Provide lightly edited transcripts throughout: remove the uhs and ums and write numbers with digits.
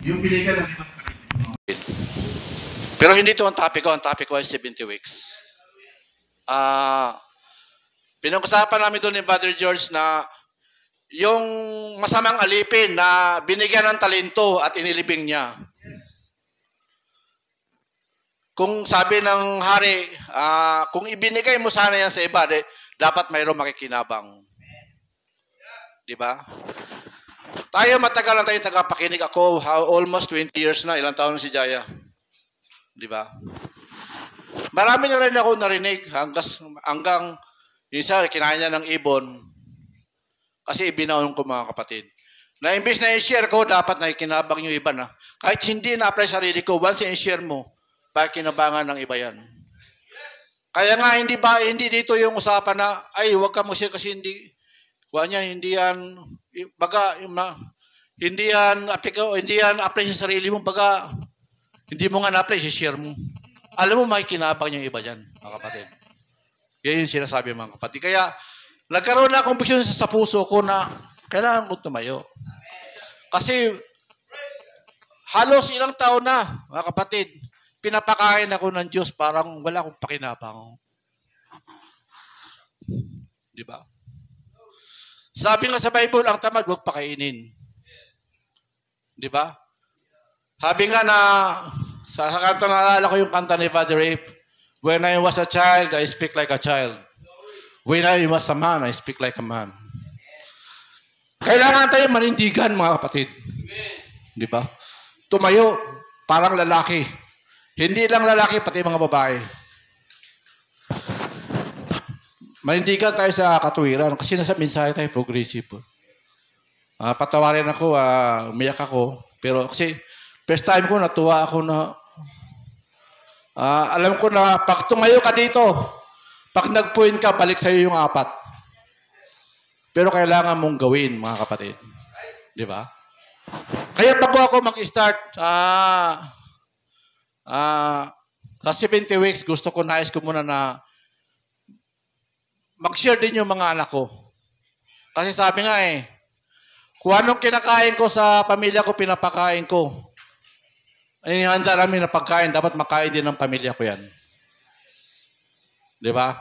Yung piligan ng ibang. Pero hindi ito ang topic ko. Ang topic ko ay 70 weeks. Pinag-usapan namin doon ni Brother George na yung masamang alipin na binigyan ng talento at inilibing niya. Kung sabi ng hari, kung ibinigay mo sana yan sa iba, dapat mayroong makikinabang. Diba? Tayo matagal lang tayo tagapakinig. Ako, almost 20 years na. Ilang taon na si Jaya. Diba? Marami na rin ako narinig hanggang isa, kinain niya ng ibon. Kasi ibinaon ko mga kapatid. Na imbis na i-share ko, dapat nakikinabang yung iba na. Kahit hindi na-apply sarili ko, once i-share mo, pakinabangan ng iba yan. Kaya nga, hindi dito yung usapan na, ay, huwag ka mag-share kasi hindi yan, baga, hindi yan apply sa sarili mo, baga, hindi mo nga na-apply, share mo. Alam mo, makikinabang yung iba dyan, mga kapatid. Yan yung sinasabi mga kapatid. Kaya, nagkaroon na conviction sa puso ko na kailangan ko tumayo. Kasi, halos ilang taon na, mga kapatid, pinapakain ako ng Diyos, parang wala akong pakinabang. Diba? Sabi nga sa Bible, ang tamad, huwag pakainin. Diba? Sabi nga na, sa kanta naalala ko yung kanta ni Father Rape, when I was a child, I speak like a child. When I was a man, I speak like a man. Kailangan tayo manindigan, mga kapatid. Diba? Tumayo, parang lalaki. Hindi lang lalaki, pati mga babae. Manindigan tayo sa katuwiran. Kasi nasa mensahe tayo, progressive. Patawarin ako, umiyak ako. Pero kasi, first time ko, natuwa ako na, alam ko na, pag tumayo ka dito, pag nag-point ka, balik sa'yo yung 4. Pero kailangan mong gawin, mga kapatid. Di ba? Kaya bago ako mag-start, sa 70 weeks, gusto ko, nais ko muna na mag-share din yung mga anak ko. Kasi sabi nga kung anong kinakain ko sa pamilya ko, pinapakain ko. Ay, handa namin na pagkain, dapat makain din ng pamilya ko yan. Di ba?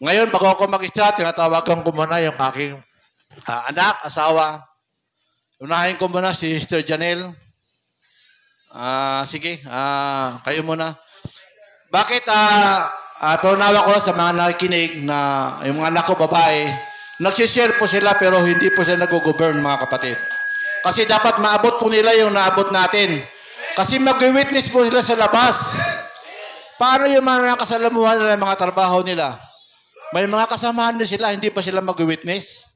Ngayon, bago ako mag-start, tinatawagan ko muna yung aking anak, asawa. Unahin ko muna si Sister Janelle. Sige, kayo muna. Bakit, tunawa ko sa mga nakikinig na yung mga anak ko babae, nagsishare po sila pero hindi po sila nag-govern, mga kapatid. Kasi dapat maabot po nila yung naabot natin. Kasi mag-witness po sila sa labas. Paano yung mga nakasalamuhan nila, mga trabaho nila? May mga kasamahan na sila, hindi pa sila mag-witness.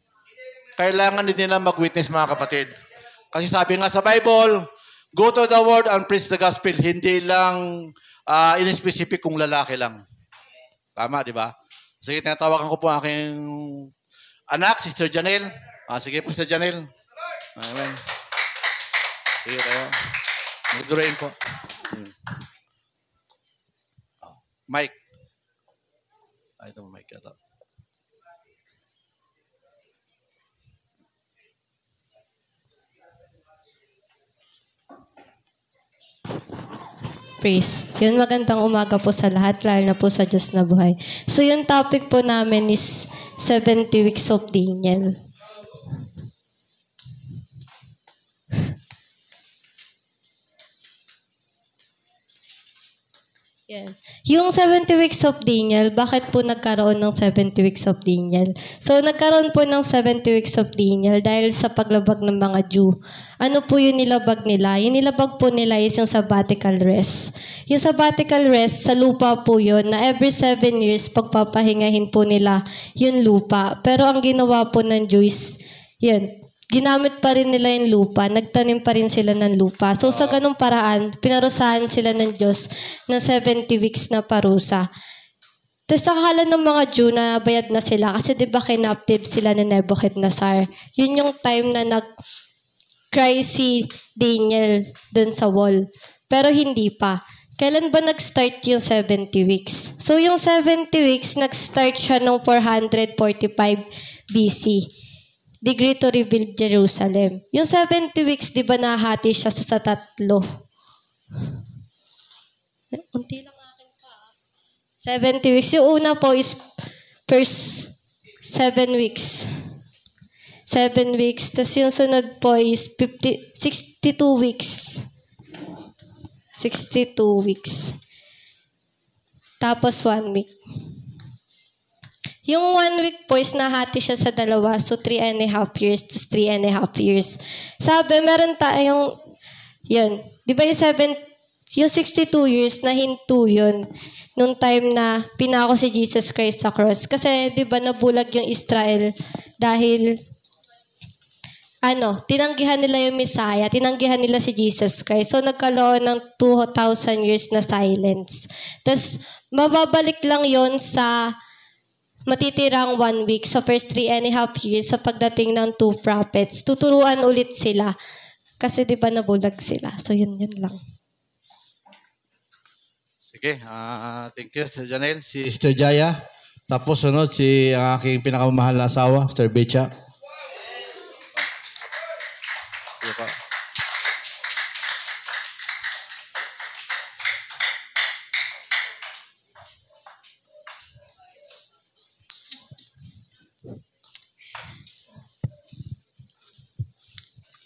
Kailangan din nila mag-witness, mga kapatid. Kasi sabi nga sa Bible, go to the world and preach the gospel. Hindi lang in-specific kung lalaki lang. Tama, di ba? Sige, tinatawagan ko po ang aking anak, Sister Janelle. Sige po, Sister Janelle. Amen. Sige tayo. Magdurain po. Mike. Ito mo, Mike. Ito. Praise. Yun, magandang umaga po sa lahat, lalo na po sa Diyos na buhay. So, yung topic po namin is 70 weeks of Daniel. Yan. Yung 70 weeks of Daniel, bakit po nagkaroon ng 70 weeks of Daniel? So, nagkaroon po ng 70 weeks of Daniel dahil sa paglabag ng mga Jew. Ano po yung nilabag nila? Yung nilabag po nila is yung sabbatical rest. Yung sabbatical rest, sa lupa po yun, na every 7 years, pagpapahingahin po nila yung lupa. Pero ang ginawa po ng Jew is, yan, ginamit pa rin nila yung lupa, nagtanim pa rin sila ng lupa. So sa ganung paraan, pinarusahan sila ng Diyos ng 70 weeks na parusa. Tapos sa akala ng mga Jew na bayad na sila kasi di ba kinaptive sila ni Nebuchadnezzar. Yun yung time na nag-cry si Daniel dun sa wall. Pero hindi pa. Kailan ba nag-start yung 70 weeks? So yung 70 weeks, nag-start siya noong 445 BC. degree to rebuild Jerusalem. Yung 70 weeks, di ba nahati siya sa tatlo? Unti lang akin pa. 70 weeks. Yung una po is first 7 weeks. 7 weeks. Tapos yung sunod po is 62 weeks. 62 weeks. Tapos 1 week. Yung 1 week po is nahati siya sa dalawa. So, 3.5 years to 3.5 years. Sabi, meron tayong, yun. Di ba yung 62 years, nahinto yun. Nung time na pinako si Jesus Christ sa cross. Kasi, di ba, nabulag yung Israel dahil, tinanggihan nila yung Messiah, tinanggihan nila si Jesus Christ. So, nagkaroon ng 2,000 years na silence. Tapos, mababalik lang yon sa matitirang 1 week sa first 3.5 years sa pagdating ng 2 prophets. Tuturuan ulit sila. Kasi di ba nabulag sila. So yun lang. Sige, thank you, Sir Janelle. Si Sister Jaya. Tapos sunod si ang aking pinakamamahal na asawa, Sister Becha.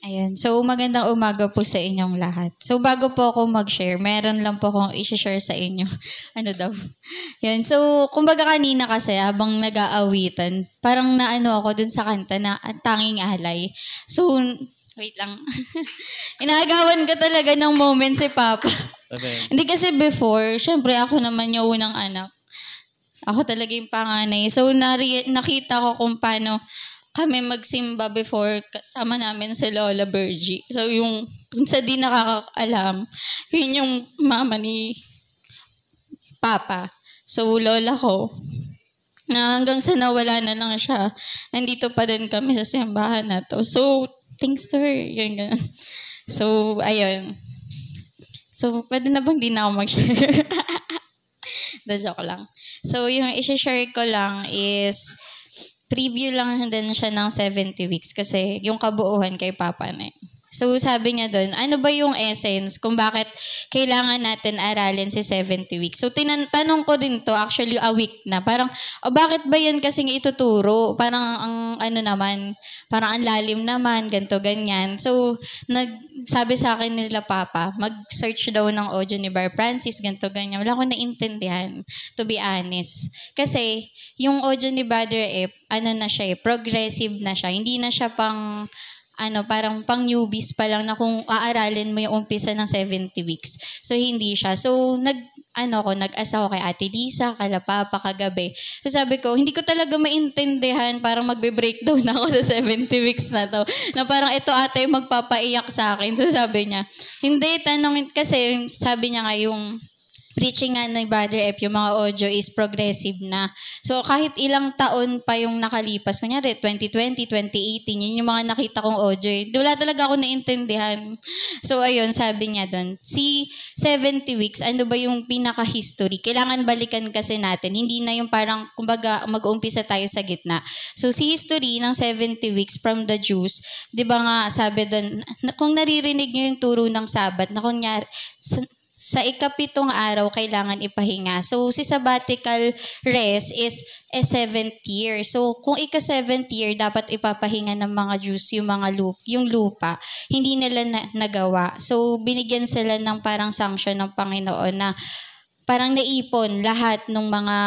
Ayan. So, magandang umaga po sa inyong lahat. So, bago po ako mag-share, meron lang po akong i-share sa inyo. Ano daw? Yan. So, kumbaga kanina kasi, habang nag-aawitan, parang naano ako dun sa kanta na Tanging Alay. So, wait lang. Inaagawan ka talaga ng moment si Papa. Okay. Hindi kasi before, syempre ako naman yung unang anak. Ako talaga yung panganay. So, nakita ko kung paano kami magsimba before kasama namin si Lola Bergie. So, kung sa di nakakaalam, yun yung mama ni Papa. So, lola ko, na hanggang sa nawala na lang siya, nandito pa din kami sa simbahan na to. So, thanks to her. Yun, ganun. So, ayun. So, pwede na bang di na ako mag-share? Joke lang. So, yung i-share ko lang is preview lang din siya ng 70 weeks kasi yung kabuuan kay Papa na. So, sabi niya doon, ano ba yung essence kung bakit kailangan natin aralin si 70 weeks? So, tanong ko din to, actually a week na. Parang, bakit ba yan kasing ituturo? Parang parang ang lalim naman, ganto ganyan. So, sabi sa akin nila Papa, mag-search daw ng audio ni Bar Francis, ganto ganyan. Wala akong naintindihan, to be honest. Kasi, yung audio ni Brother F, na siya progressive na siya. Hindi na siya parang pang newbies pa lang na kung aaralin mo yung umpisa ng 70 weeks. So, hindi siya. So, nag-asa ko kay Ate Lisa, kala Papa, kagabi. So, sabi ko, hindi ko talaga maintindihan, parang magbe-breakdown ako sa 70 weeks na to. Na parang ito ate yung magpapaiyak sa akin. So, sabi niya, hindi, tanongin, kasi sabi niya nga yung preaching nga ng Brother F, yung mga audio is progressive na. So, kahit ilang taon pa yung nakalipas, kunyari, 2020, 2018, yun yung mga nakita kong audio. Wala talaga ako naintindihan. So, ayun, sabi niya doon, si 70 weeks, ano ba yung pinaka-history? Kailangan balikan kasi natin. Hindi na yung parang, kumbaga, mag-uumpisa tayo sa gitna. So, si history ng 70 weeks from the Jews, di ba nga, sabi doon, kung naririnig niyo yung turo ng Sabat, na kunyari, sa ikapitong araw, kailangan ipahinga. So, si sabbatical rest is 7th year. So, kung ika-7th year, dapat ipapahinga ng mga Jews yung lupa. Hindi nila nagawa. So, binigyan sila ng parang sanction ng Panginoon na parang naipon lahat ng mga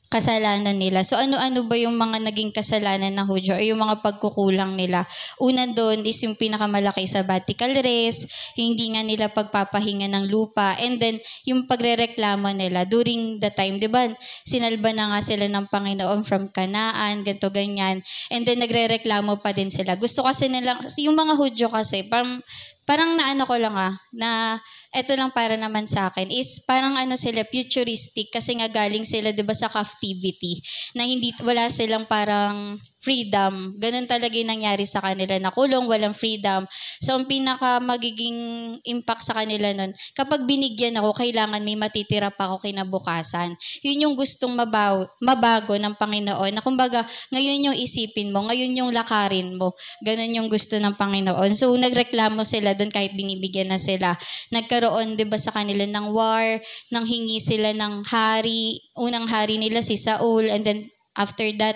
kasalanan nila. So, ano-ano ba yung mga naging kasalanan ng Hudyo o yung mga pagkukulang nila? Una doon is yung pinakamalaki sabbatical rest, hindi nga nila pagpapahinga ng lupa, and then yung pagrereklamo nila during the time, di ba? Sinalba na nga sila ng Panginoon from Canaan, ganto ganyan, and then nagrereklamo pa din sila. Gusto kasi nila, yung mga Hudyo kasi, parang naano ko lang na eto lang para naman sa akin, is parang sila, futuristic, kasi nga galing sila, di ba, sa captivity, na wala silang parang freedom. Ganun talaga yung nangyari sa kanila, nakulong, walang freedom. So, ang pinaka magiging impact sa kanila nun, kapag binigyan ako, kailangan may matitira pa ako kinabukasan. Yun yung gustong mabago ng Panginoon, na kumbaga, ngayon yung isipin mo, ngayon yung lakarin mo. Ganun yung gusto ng Panginoon. So, nagreklamo sila doon kahit binibigyan na sila. Nagkaroon, di ba, sa kanila ng war, nang hingi sila ng hari, unang hari nila si Saul, and then after that,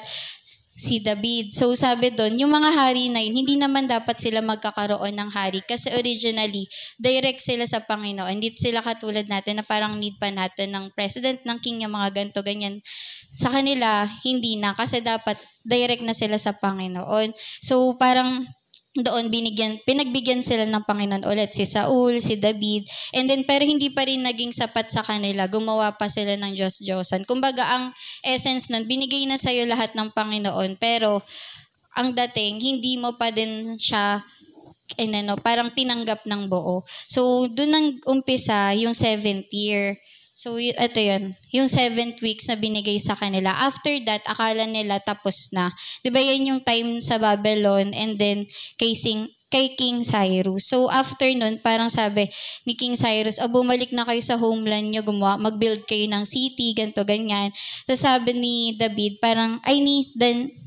si David. So sabi doon, yung mga hari na yun, hindi naman dapat sila magkakaroon ng hari kasi originally, direct sila sa Panginoon. Hindi sila katulad natin na parang need pa natin ng president, ng king, yung mga ganito, ganyan. Sa kanila, hindi na kasi dapat direct na sila sa Panginoon. So parang doon pinagbigyan sila ng Panginoon ulit si Saul, si David, and then pero hindi pa rin naging sapat sa kanila, gumawa pa sila ng Diyos-Diyosan. Kumbaga ang essence nun, binigay na sa'yo lahat ng Panginoon, pero ang dating, hindi mo pa din siya parang tinanggap ng buo. So doon nang umpisa yung 7th year. So, ito yun. Yung 7th weeks na binigay sa kanila. After that, akala nila tapos na. Diba yan yung time sa Babylon and then kay King Cyrus. So, after nun, parang sabi ni King Cyrus, bumalik na kayo sa homeland nyo, mag-build kayo ng city, ganito, ganyan. So, sabi ni David,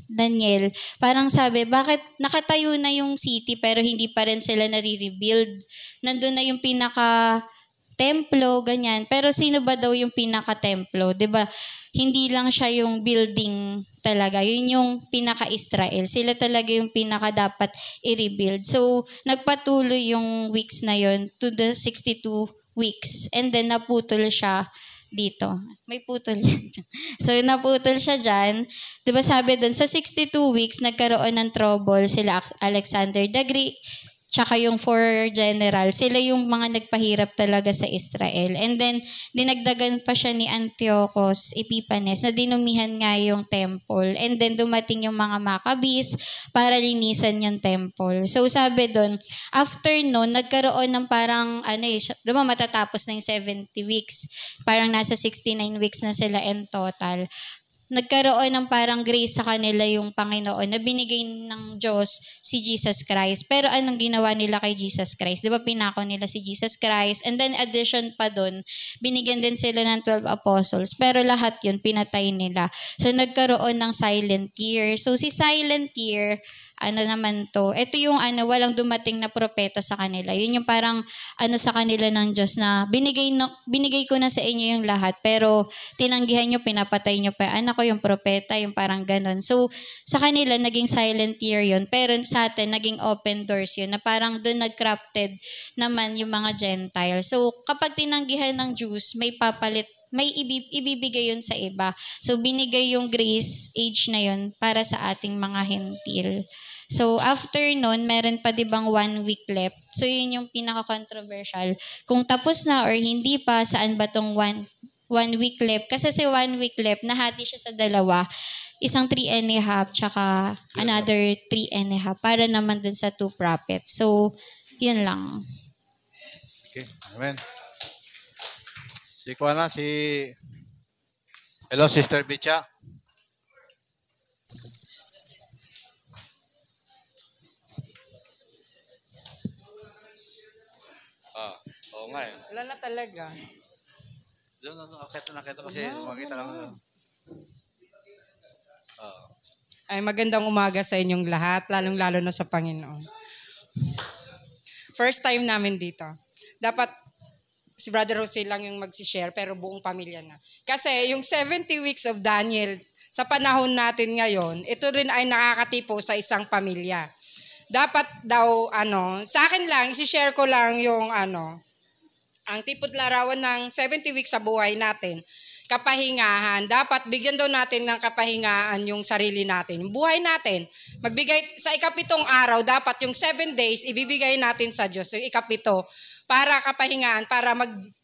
Daniel, parang sabi, bakit nakatayo na yung city pero hindi pa rin sila nare-rebuild? Nandun na yung templo, ganyan. Pero sino ba daw yung pinaka-templo? 'Di ba? Hindi lang siya yung building talaga. Yun yung pinaka-Israel. Sila talaga yung pinaka-dapat i-rebuild. So, nagpatuloy yung weeks na yun to the 62 weeks. And then, naputol siya dito. May putol yan. So, naputol siya dyan. 'Di ba sabi doon, sa 62 weeks, nagkaroon ng trouble sila Alexander the Great, tsaka yung 4 general, sila yung mga nagpahirap talaga sa Israel. And then, dinagdagan pa siya ni Antiochus Epiphanes na dinumihan nga yung temple. And then, dumating yung mga Maccabees para linisan yung temple. So, sabi doon, after nun, nagkaroon ng parang, matatapos na yung 70 weeks. Parang nasa 69 weeks na sila in total. Nagkaroon ng parang grace sa kanila yung Panginoon na binigay ng Diyos si Jesus Christ. Pero anong ginawa nila kay Jesus Christ? Di ba pinako nila si Jesus Christ? And then addition pa doon, binigyan din sila ng 12 apostles. Pero lahat yun, pinatay nila. So nagkaroon ng silent year. So si silent year, ito yung walang dumating na propeta sa kanila. Yun yung parang sa kanila ng Diyos na binigay ko na sa inyo yung lahat, pero tinanggihan nyo, pinapatay nyo pa. Anak ko yung propeta, yung parang ganon. So, sa kanila, naging silent year yun, pero sa atin, naging open doors yun, na parang doon nag-crafted naman yung mga Gentiles. So, kapag tinanggihan ng Jews, may papalit, may ibibigay yun sa iba. So, binigay yung grace age na yun para sa ating mga hentil. So, after nun, meron pa dibang 1 week left. So, yun yung pinaka-controversial. Kung tapos na or hindi pa, saan ba tong 1 week left? Kasi si 1 week left, nahati siya sa dalawa. Isang 3.5, tsaka another 3.5 para naman dun sa 2 prophets. So, yun lang. Okay, amen. Hello, Sister Bicha. Oo nga eh. Wala na talaga. Doon, nakita kasi makita lang. Ay, magandang umaga sa inyong lahat, lalong-lalo na sa Panginoon. First time namin dito. Dapat si Brother Jose lang yung mag-share, pero buong pamilya na. Kasi yung 70 weeks of Daniel, sa panahon natin ngayon, ito rin ay nakakatipo sa isang pamilya. Dapat daw, sa akin lang, isi-share ko lang yung, ang tipot larawan ng 70 weeks sa buhay natin. Kapahingahan. Dapat bigyan daw natin ng kapahingaan yung sarili natin. Buhay natin. Magbigay, sa ikapitong araw, dapat yung 7 days, ibibigay natin sa Diyos. Yung ikapito, para kapahingaan, para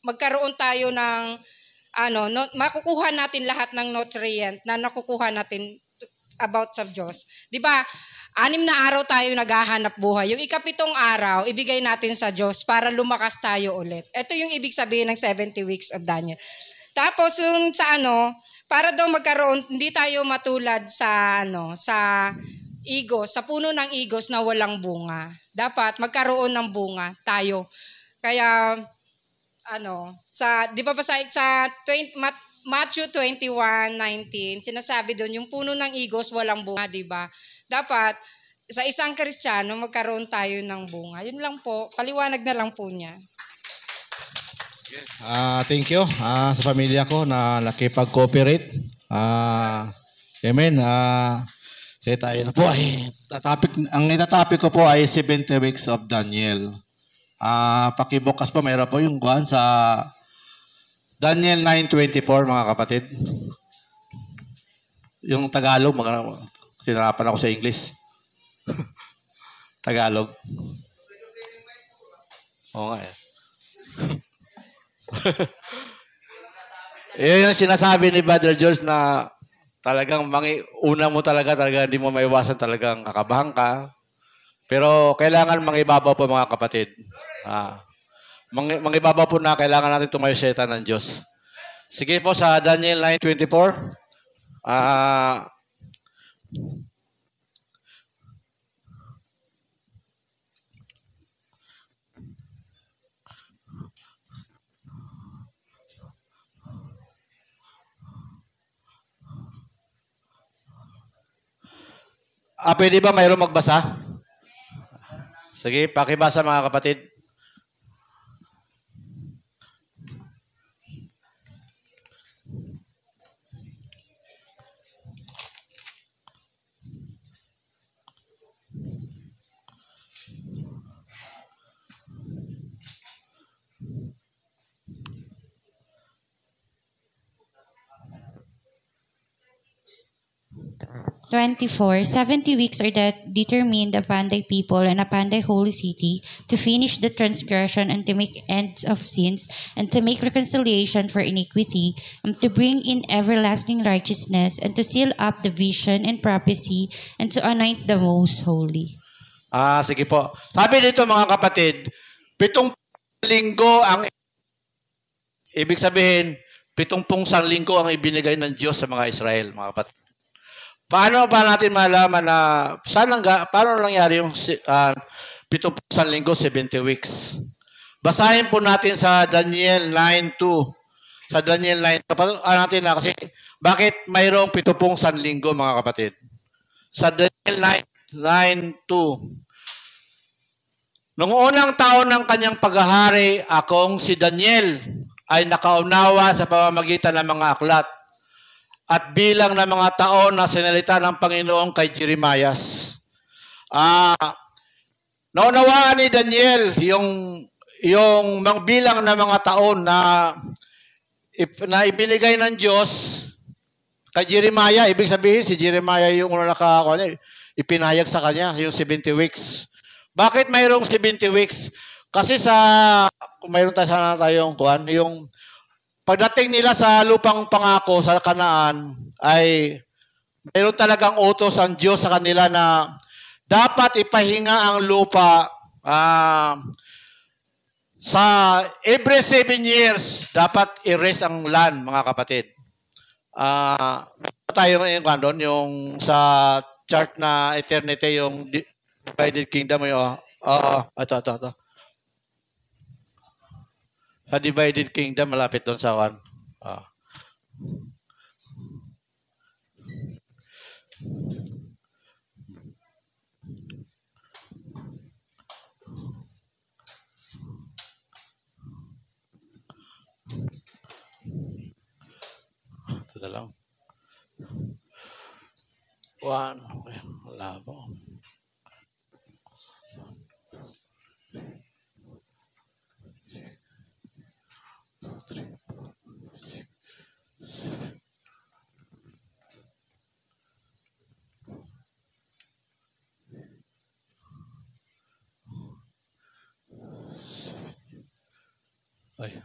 magkaroon tayo ng, makukuha natin lahat ng nutrient na nakukuha natin about sa Diyos. Diba? 6 na araw tayo naghahanap buhay. Yung ikapitong araw, ibigay natin sa Diyos para lumakas tayo ulit. Ito yung ibig sabihin ng 70 weeks of Daniel. Tapos yung sa para daw magkaroon, hindi tayo matulad sa sa igos, sa puno ng igos na walang bunga. Dapat magkaroon ng bunga tayo. Kaya di ba sa Matthew 21:19, sinasabi doon yung puno ng igos walang bunga, di ba? Dapat sa isang Kristiyano magkaroon tayo ng bunga. Yun lang po, paliwanag na lang po niya. Thank you sa pamilya ko na nakipag-cooperate. Amen. Kaya tayo na po ay ang itatopic ko po ay 70 weeks of Daniel. Pakibukas po, mayroon po yung kuhan sa Daniel 9:24, mga kapatid. Yung Tagalog, sinarapan ako sa English. Tagalog. Oo nga eh. Yung sinasabi ni Brother George na talagang una mo talaga hindi mo maiwasan, talagang kakabahan ka. Pero kailangan mangibabaw po, mga kapatid. Mangibabaw po na kailangan natin tumayo sa salita ng Diyos. Sige po sa Daniel 9:24. Pwede ba mayroong magbasa? Sige, pakibasa, mga kapatid. "24, 70 weeks are determined upon thy people and upon thy holy city to finish the transgression and to make ends of sins and to make reconciliation for iniquity and to bring in everlasting righteousness and to seal up the vision and prophecy and to anoint the most holy." Sige po. Sabi dito, mga kapatid, 7 linggo ang ibig sabihin, 70 linggo ang ibinigay ng Diyos sa mga Israel, mga kapatid. Paano ba natin malaman na paano nangyari yung 70 linggo, 70 weeks? Basahin po natin sa Daniel 9:2. Sa Daniel 9, natin na kasi bakit mayroong 70 linggo, mga kapatid? Sa Daniel 9:2. Noong unang taon ng kanyang paghahari, akong si Daniel ay nakaunawa sa pamamagitan ng mga aklat at bilang ng mga taon na sinalita ng Panginoon kay Jeremias. Naunawaan ni Daniel yung bilang ng mga taon na ibinigay ng Diyos kay Jeremiah. Ibig sabihin, si Jeremiah yung ipinahayag sa kanya, yung 70 weeks. Bakit mayroong 70 weeks? Kasi kung mayroon tayong yung pagdating nila sa lupang pangako sa Kanaan, ay mayroon talagang utos ang Diyos sa kanila na dapat ipahinga ang lupa sa every 7 years, dapat i-rest ang land, mga kapatid. Tayo ngayon yung sa chart na eternity, yung divided kingdom, ito. Sa divided kingdom, malapit doon sa one. Ito na lang. One. Wala po. Ay.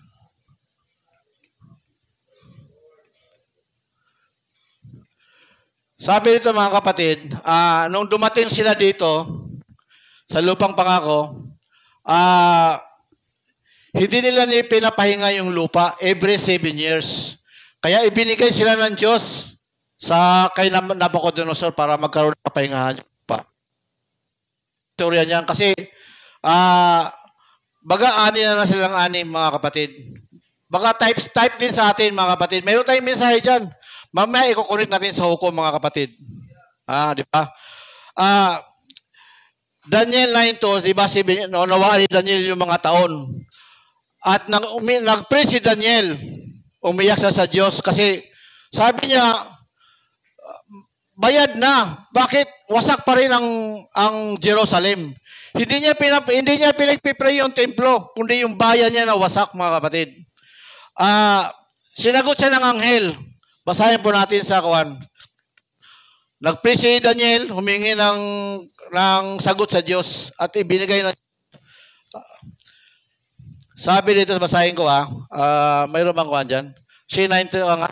Sabi dito, mga kapatid, nung dumating sila dito sa lupang pangako, hindi nila pinapahinga yung lupa every 7 years. Kaya ibinigay sila ng Diyos kay Nabucodonosor para magkaroon ng kapahingahan pa. Istorya niyan kasi baga ani na silang ani mga kapatid. Baga type din sa atin mga kapatid. Mayroon tayong mensahe dyan. Mamaya ikukunik natin sa hukom mga kapatid. Di ba? Daniel 9:2, di ba, nawaan ni Daniel yung mga taon. At nag-pray si Daniel, umiyak siya sa Diyos kasi sabi niya, bayad na. Bakit? Wasak pa rin ang Jerusalem. Hindi niya pinagpipray yung templo, kundi yung bayan niya na wasak mga kapatid. Sinagot siya ng anghel. Basahin po natin sa kawan. Nag-pray si Daniel, humingi ng sagot sa Diyos at ibinigay na. Sabi dito, basahin ko mayroon bang kuhan dyan? Si 90 nga.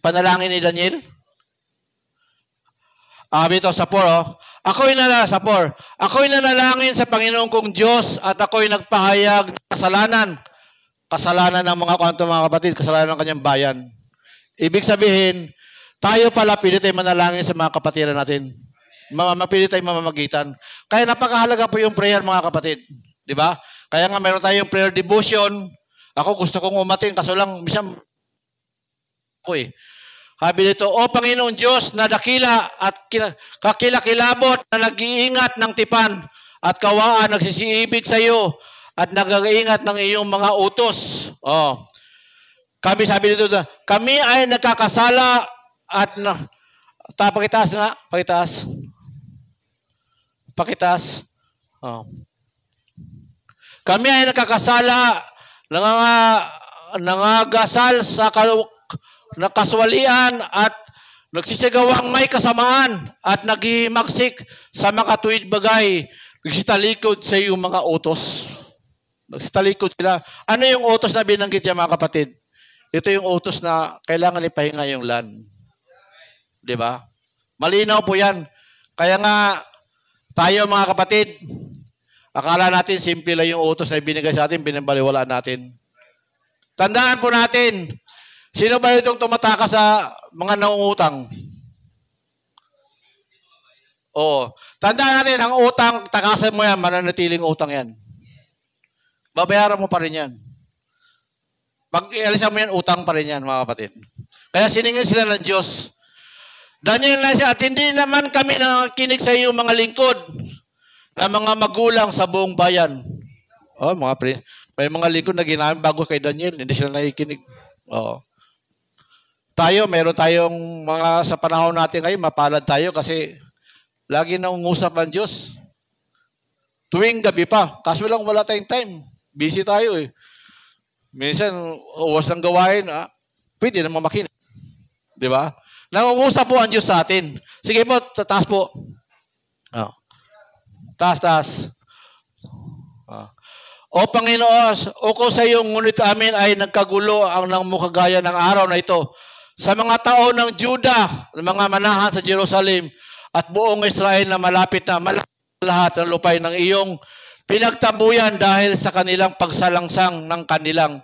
Panalangin ni Daniel. Dito sa 4, Ako'y nanalangin sa Panginoon kong Diyos at ako'y nagpahayag ng kasalanan ng mga kapatid, kasalanan ng kanyang bayan. Ibig sabihin, tayo pala pili tayo manalangin sa mga kapatiran natin. Mapili tayo mamamagitan. Kaya napakahalaga po yung prayer mga kapatid. Di ba? Kaya nga meron tayong prayer devotion. Ako gusto kong umatin, kaso lang, minsan, Habi dito, O Panginoon Diyos na dakila at kakilakilabot na nag-iingat ng tipan at kawaan nagsisiibig sa iyo at nag-iingat ng iyong mga utos. Kami sabi dito, kami ay nagkakasala at pakitaas nga, pakitaas. Kami ay nagkakasala, nangagasal sa kaswalian at nagsisigawang may kasamaan at naghimagsik sa makatuwid bagay, nagsitalikod sa iyong mga utos. Nagsitalikod sila. Ano yung utos na binanggit niya mga kapatid? Ito yung utos na kailangan ipahinga yung land. Di ba? Malinaw po yan. Kaya nga, tayo mga kapatid, akala natin simple lang yung utos na ibinigay sa atin, binabaliwalaan natin. Tandaan po natin, sino ba itong tumataka sa mga nangungutang? Tandaan natin, ang utang, takasan mo yan, mananatiling utang yan. Babayaran mo pa rin yan. Pag ialisan mo yan, utang pa rin yan, mga kapatid. Kaya siningin sila ng Diyos. Daniel na siya, at hindi naman kami nakikinig sa iyong mga lingkod na mga magulang sa buong bayan. May mga lingkod na ginamit bago kay Daniel, hindi sila nakikinig. Meron tayong mga sa panahon natin ngayon, mapalad tayo kasi lagi nangungusap ang Diyos. Tuwing gabi pa. Kaso lang wala tayong time. Busy tayo eh. Minsan, uwas ng gawain, pwede naman makinig. Di ba? Nangungusap po ang Diyos sa atin. Sige po, taas po. Taas. O Panginoon, ko sa iyo, ngunit amin ay nagkagulo ang nang mukagaya ng araw na ito. Sa mga tao ng Juda, mga manahan sa Jerusalem, at buong Israel na malapit na lahat ng lupay ng iyong pinagtabuyan dahil sa kanilang pagsalangsang ng kanilang.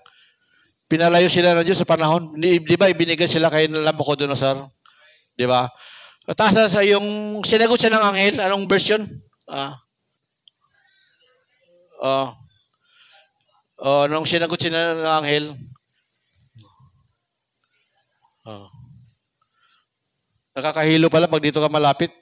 Pinalayo sila ng Diyos sa panahon. Di ba, ibinigay sila kay Nabucodonosor? Di ba? Taas sa yung sinagot siya ng anghel. Anong version? Nung sinagot siya ng anghel. Nakakahilo pala pag dito ka malapit.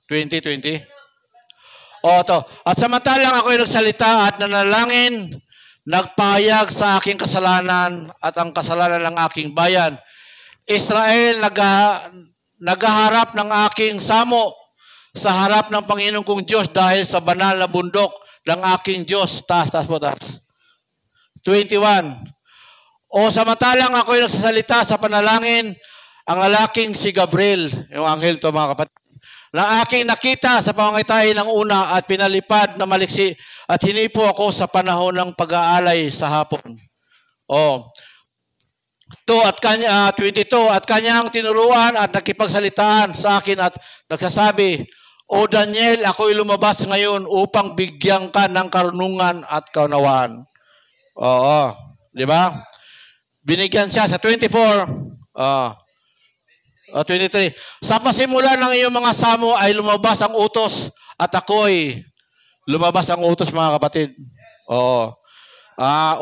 2020. At samantalang ako'y nagsalita at nanalangin, nagpahayag sa aking kasalanan at ang kasalanan ng aking bayan. Israel naghaharap ng aking samo sa harap ng Panginoon kong Diyos dahil sa banal na bundok ng aking Diyos. Taas po. 21. Samantalang ako'y nagsasalita sa panalangin, ang lalaking si Gabriel, yung anghel to mga kapatid, na aking nakita sa pamamagitan ng una at pinalipad na maliksi at hinipo ako sa panahon ng pag-aalay sa hapon. 22. At kanyang tinuruan at nakipagsalitaan sa akin at nagsasabi, O Daniel, ako'y lumabas ngayon upang bigyan ka ng karunungan at kaunawaan. Oo. Di ba? Binigyan siya sa 24. 23. Sa pasimula ng iyong mga samo ay lumabas ang utos at ako'y lumabas ang utos, mga kapatid. Oo.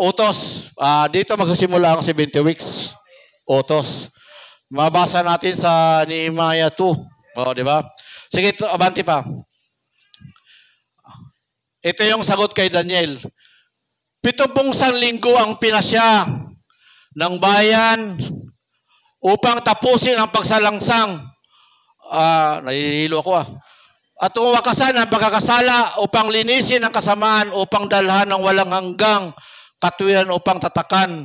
Utos. Dito magsisimula ang 70 weeks. Utos. Mabasa natin sa Nehemiah 2. Di ba? Sige, abanti pa. Ito yung sagot kay Daniel. 70 linggo ang pinasya ng bayan upang tapusin ang pagsalangsang. Nahihilo ako At umakasan ang pagkakasala upang linisin ang kasamaan, upang dalhan ng walang hanggang katuwiran, upang tatakan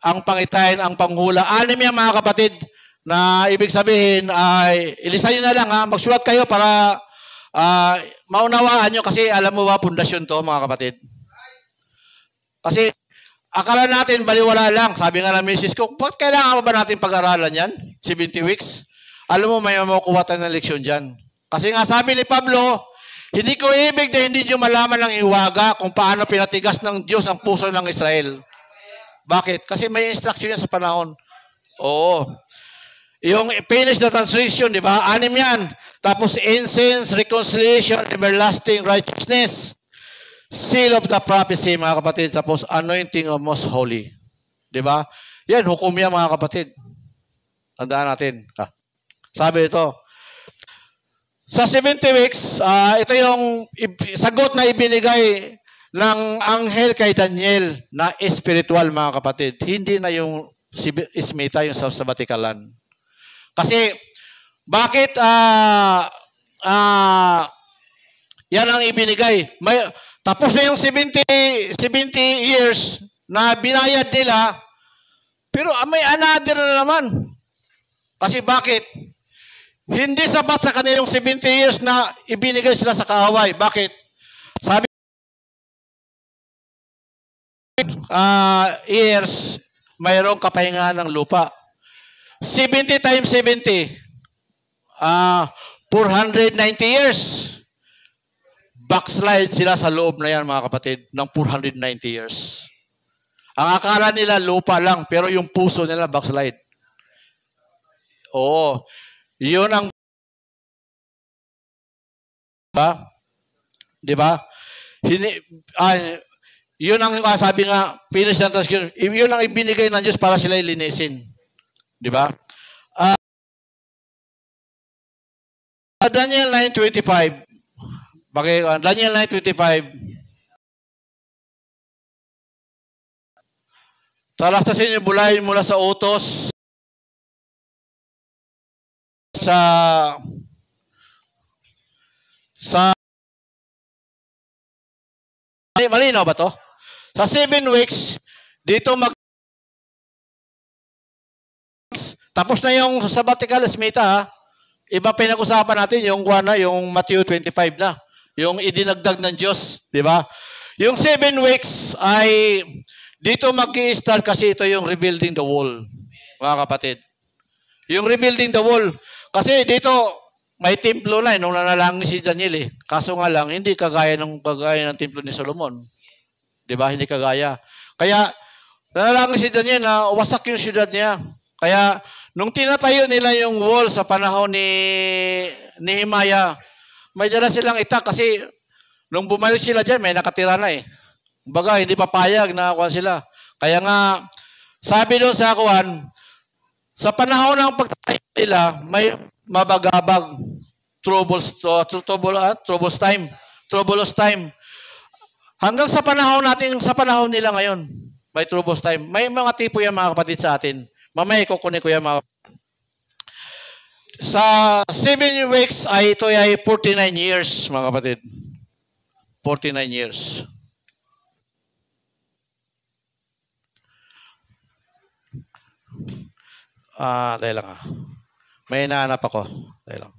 ang pangitain, ang panghula. 6 yan, mga kapatid, na ibig sabihin ay ilisan nyo na lang, magsulat kayo para maunawaan nyo, kasi alam mo ba, pundasyon to, mga kapatid. Kasi akala natin baliwala lang. Sabi nga ng misis ko, bakit kailangan ba natin pag-aralan yan? 70 weeks? Alam mo, may makukuha tayo ng leksyon dyan. Kasi nga sabi ni Pablo, hindi ko ibig na hindi nyo malaman ng iwaga kung paano pinatigas ng Diyos ang puso ng Israel. Bakit? Kasi may instruction yan sa panahon. Oo. Yung finish the translation, di ba? 6 yan. Tapos incense, reconciliation, everlasting righteousness. Seal of the prophecy, mga kapatid. Tapos anointing of most holy. Di ba? Yan, hukom yan, mga kapatid. Tandaan natin. Sabi ito, sa 70 weeks, ito yung sagot na ibinigay ng anghel kay Daniel na spiritual, mga kapatid. Hindi na yung ismita, yung sa batikalan. Kasi, bakit yan ang ibinigay? Tapos na yung 70 years na binayad nila, pero may another na naman. Kasi bakit? Hindi sapat sa kanilang 70 years na ibinigay sila sa kaaway. Bakit? Sabi, years, mayroong kapahingahan ng lupa. 70 times 70, 490 years. Backslide sila sa loob na yan, mga kapatid, ng 490 years. Ang akala nila lupa lang, pero yung puso nila backslide. Oo. Yun ang di ba? Yun ang sabi nga, finish and translation, yun ang ibinigay ng Diyos para sila linisin. Di ba? Daniel 9:25. Daniel 9:25. Talastasin niyo bulayin mula sa utos sa malinaw ba to? Sa 7 weeks, dito tapos na yung sabbatical, Smita, iba pinag-usapan natin yung Matthew 25 na. Yung idinagdag ng Diyos, di ba? Yung 7 weeks ay dito mag-i-start kasi ito yung rebuilding the wall, mga kapatid. Yung rebuilding the wall. Kasi dito, may templo na nung nanalangin si Daniel Kaso nga lang, hindi kagaya ng templo ni Solomon. Di ba? Hindi kagaya. Kaya, nanalangin si Daniel na wasak yung syudad niya. Kaya, nung tinatayo nila yung wall sa panahon ni Nehemiah, may dala silang itak kasi nung bumalik sila dyan, may nakatira na Baga, hindi papayag na kuwan sila. Kaya nga, sabi doon sa kuwan, sa panahon ng pagtayo nila, may mabagabag, troublous time. Hanggang sa panahon nila ngayon, may troublous time. May mga tipo yan, mga kapatid, sa atin. Mamaya kukunin ko yan, mga kapatid. Sa 7 weeks ito ay 49 years, mga kapatid. 49 years. Dahil lang may hinahanap ako. Dahil lang.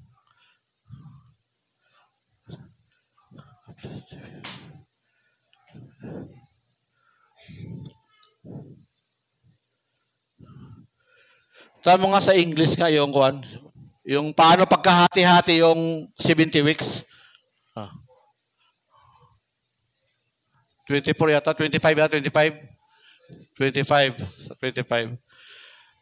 Tama nga sa English nga yung kuwan. Yung paano pagkahati-hati yung 70 weeks. Ah. 24 yata, 25 yata, 25. 25.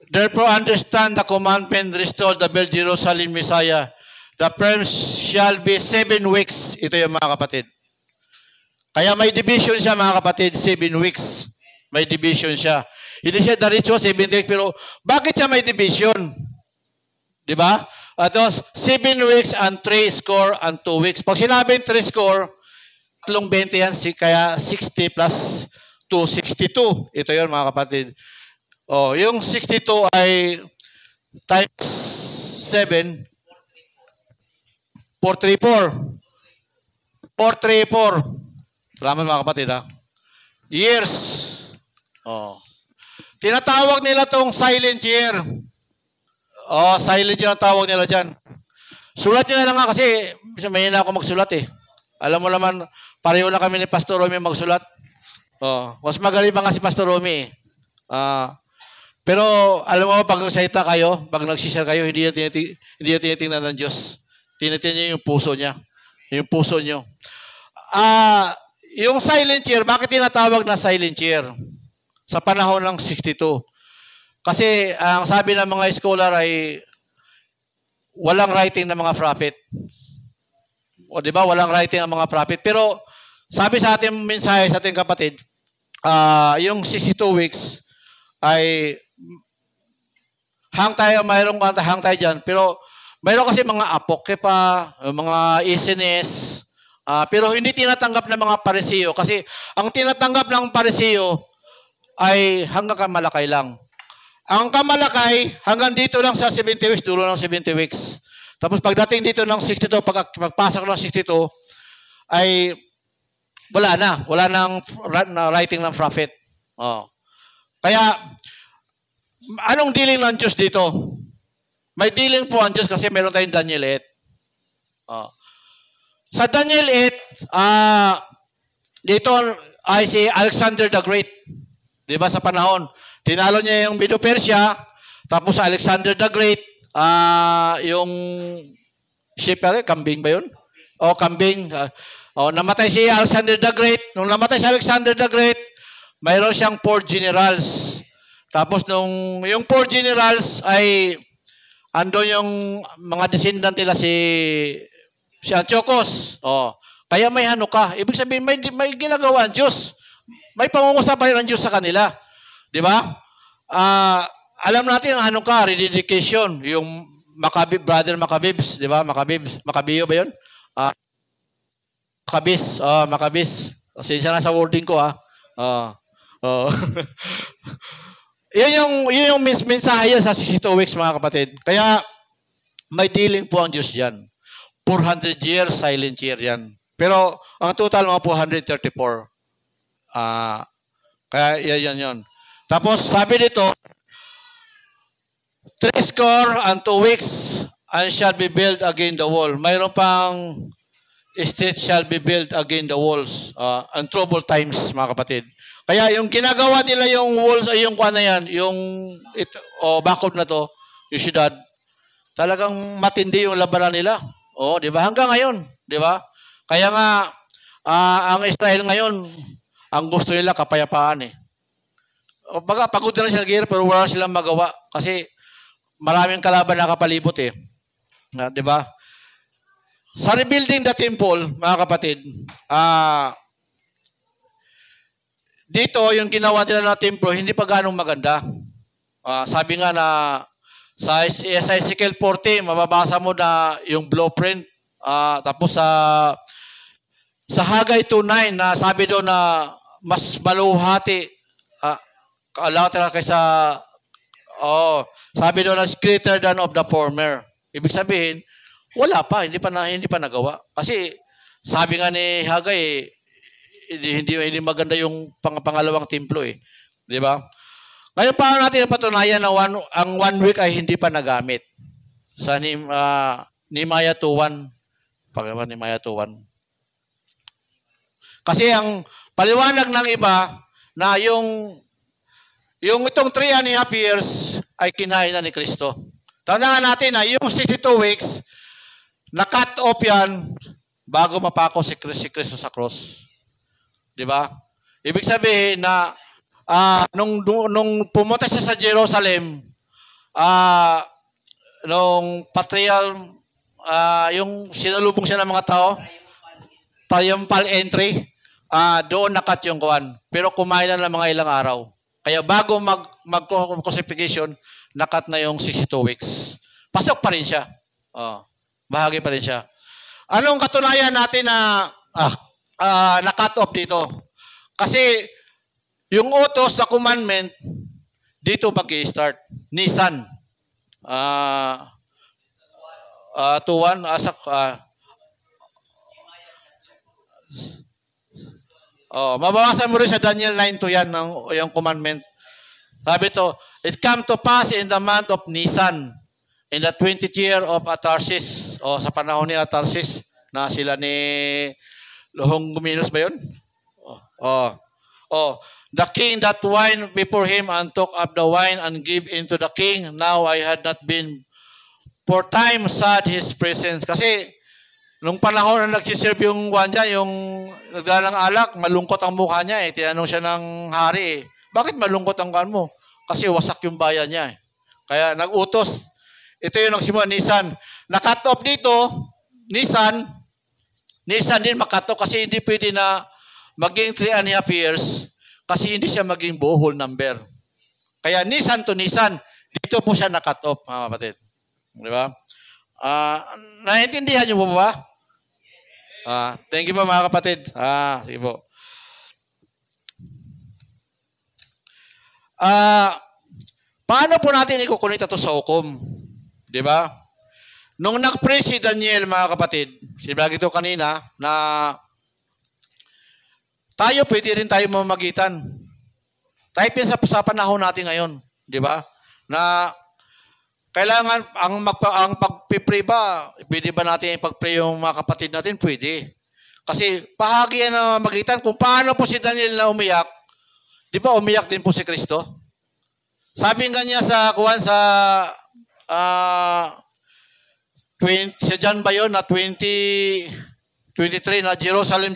Therefore understand the commandment, restore the build Jerusalem, Messiah. The term shall be 7 weeks. Ito yung mga kapatid. Kaya may division siya mga kapatid, 7 weeks. May division siya. Hindi siya diretso 7 weeks, pero bakit siya may division? Di ba? At 7 weeks and 3 score and 2 weeks. Pag sinabing 3 score, 20 yan, kaya 60 plus 2, 62. Ito yun mga kapatid. Oh, yung 62 ay times 7, 434. 434. Salamat mga kapatid ha. Years. Oh. Tinatawag nila tong silent year. Oh, silent year ang tawag nila dyan. Sulat nyo na lang nga kasi may hina ako magsulat eh. Alam mo naman, pareho lang kami ni Pastor Romy magsulat. Oh, mas magaling pa nga si Pastor Romy. Pero alam mo, pag nagsalita kayo, pag nagsishare kayo, hindi niya tinitingnan ng Diyos. Tinitingnan niya yung puso niya. Yung puso niyo. Yung silent year, bakit tinatawag na silent year? Sa panahon ng 62. Kasi ang sabi ng mga scholar ay walang writing ng mga prophet. O di ba, walang writing ang mga prophet. Pero sabi sa ating mensahe sa ating kapatid, yung 62 weeks ay mayroong hang tayo dyan. Pero mayroon kasi mga apokripa, mga isines, pero hindi tinatanggap ng mga parisiyo. Kasi ang tinatanggap ng parisiyo ay hanggang kamalakay lang. Ang kamalakay, hanggang dito lang sa 70 weeks, dulo ng 70 weeks. Tapos pagdating dito ng 62, pagpasok ng 62, ay wala nang writing ng prophet. Oh. Kaya, anong dealing ng Diyos dito? May dealing po ang Diyos kasi meron tayong Daniel 8. Oh. Sa Daniel 8, dito ay si Alexander the Great. Di ba sa panahon? Tinalo niya yung Medo Persia, tapos Alexander the Great, yung sheep, kambing ba yun? O, kambing. Namatay si Alexander the Great. Nung namatay si Alexander the Great, mayroon siyang 4 generals. Tapos yung 4 generals ay andon yung mga descendant nila si Antiochus. Kaya may Hanukkah. Ibig sabihin, may ginagawa ang Diyos. May pangungusap rin ang Diyos sa kanila. Di ba? Alam natin ang Hanukkah, rededication, yung Brother Maccabibs, di ba? Maccabeo ba yun? Maccabis. Sinsya na sa wording ko, Yun yung mensahe yan sa 62 weeks, mga kapatid. Kaya, may dealing po ang Diyos dyan. 400 years, silent year yan. Pero, ang total mga 434. Kaya, yan. Tapos, sabi dito, 3 score and 2 weeks, and shall be built again the wall. Mayroon pang street shall be built again the walls. And trouble times, mga kapatid. Kaya yung ginagawa nila yung walls, ay yung kuha na yan, yung bakod na to, yung syudad, talagang matindi yung labanan nila. Di ba? Hanggang ngayon, di ba? Kaya nga, ang Israel ngayon, ang gusto nila kapayapaan eh. Baga, pagod na sila gear, pero wala silang magawa. Kasi maraming kalaban na kapalibot eh. Di ba? Sa rebuilding the temple, mga kapatid, dito, yung ginawa nila na templo, hindi pa ganong maganda. Sabi nga na sa Ezekiel 40, mababasa mo na yung blueprint. Tapos sa Haggai 2:9, na sabi doon na mas maluhati kaysa sabi doon na greater than of the former. Ibig sabihin, wala pa, hindi pa nagawa. Kasi sabi nga ni Haggai, hindi maganda yung pangalawang templo eh. Di ba? Ngayon, paano natin patunayan na ang 1 week ay hindi pa nagamit? Sa Nehemiah 2:1. Pagkaman Nehemiah 2:1. Kasi ang paliwanag ng iba na yung itong 3.5 years ay kinain na ni Kristo. Tandaan natin na yung 62 weeks, na-cut off yan bago mapako si Kristo sa cross. Di ba? Ibig sabihin na nung pumunta siya sa Jerusalem, nung patrial, yung sinalubong siya ng mga tao, triumphal entry, doon nakat yung kuwan. Pero kumain na ng mga ilang araw. Kaya bago mag-crucifixion, nakat na yung 62 weeks. Pasok pa rin siya. Bahagi pa rin siya. Anong katunayan natin na na-cut off dito? Kasi yung utos na commandment, dito mag-i-start. Nisan. 2:1. Mabawasan mo rin sa Daniel 9:2 yan, yung commandment. Sabi to, it come to pass in the month of Nisan, in the 20th year of Atarsis. Sa panahon ni Atarsis, na sila ni Longimanus ba yun? The king that wine before him and took up the wine and gave into the king. Now I had not been for time sad his presence. Kasi nung panahon na nagsiserve yung wanya, yung nagdala ng alak, malungkot ang mukha niya. Tinanong siya ng hari, bakit malungkot ang mukha mo? Kasi wasak yung bayan niya. Kaya nag-utos. Ito yung nagsimula, Nisan. Na-cut off dito, Nisan din makat off kasi hindi pwede na maging 3.5 years kasi hindi siya maging buo whole number. Kaya Nisan to Nisan, dito po siya na-cut off, mga kapatid. Di ba? Naiintindihan niyo po ba? Thank you po, mga kapatid. Sige po. Paano po natin ikukunita to sa hukom? Di ba? Nung nag-pray si Daniel, mga kapatid, sinabi ito kanina, na tayo, pwede rin tayo mamagitan. Tayo sa panahon natin ngayon. Di ba? Na kailangan, ang pag-pray ba, pwede ba natin pag-pray yung mga kapatid natin? Pwede. Kasi bahagi yan na magitan kung paano po si Daniel na umiyak. Di ba umiyak din po si Kristo? Sabi nga niya sa sa John ba yun, na 23 na Jerusalem.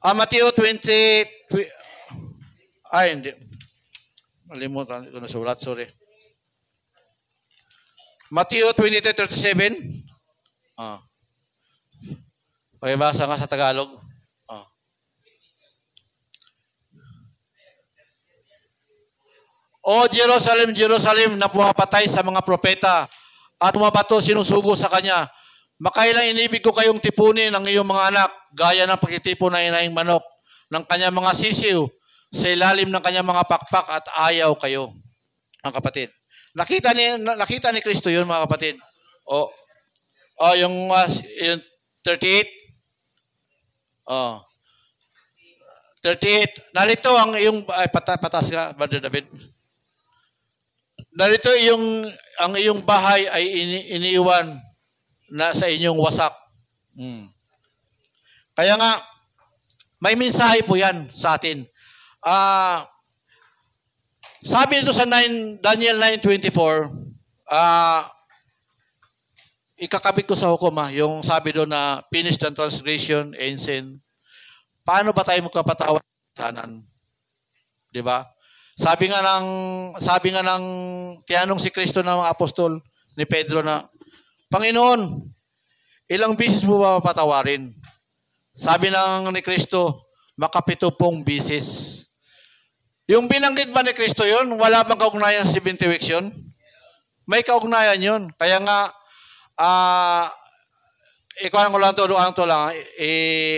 Matthew 20, hindi. Malimutan ko na sulat, sorry. Matthew 23:37. Pakibasa nga sa Tagalog. O Jerusalem, Jerusalem, na pumapatay sa mga propeta at pumabato sinusugo sa kanya. Makailang inibig ko kayong tipunin ng iyong mga anak, gaya ng pagtitipon ng inahing manok, ng kanyang mga sisiw, sa ilalim ng kanyang mga pakpak at ayaw kayo. Ang kapatid. Nakita ni Kristo yun, mga kapatid. Yung 38. 38. Narito ang iyong, patas ka, Brother David. Narito ang iyong bahay ay iniiwan na sa inyong wasak. Kaya nga, may mensahe po yan sa atin. Sabi nito sa Daniel 9:24, ikakabit ko sa hukom, yung sabi doon na finished the transgression and sin. Paano ba tayo magkapatawad sa kanan? Di ba? Sabi nga ng tinanong si Kristo ng mga apostol ni Pedro na, Panginoon, ilang bisis mo ba patawarin? Sabi ni Kristo, makapitupong bisis. Yung binanggit ba ni Kristo yun, wala bang kaugnayan sa 70 weeks yun? May kaugnayan yun. Kaya nga, ikuha ko lang ito lang.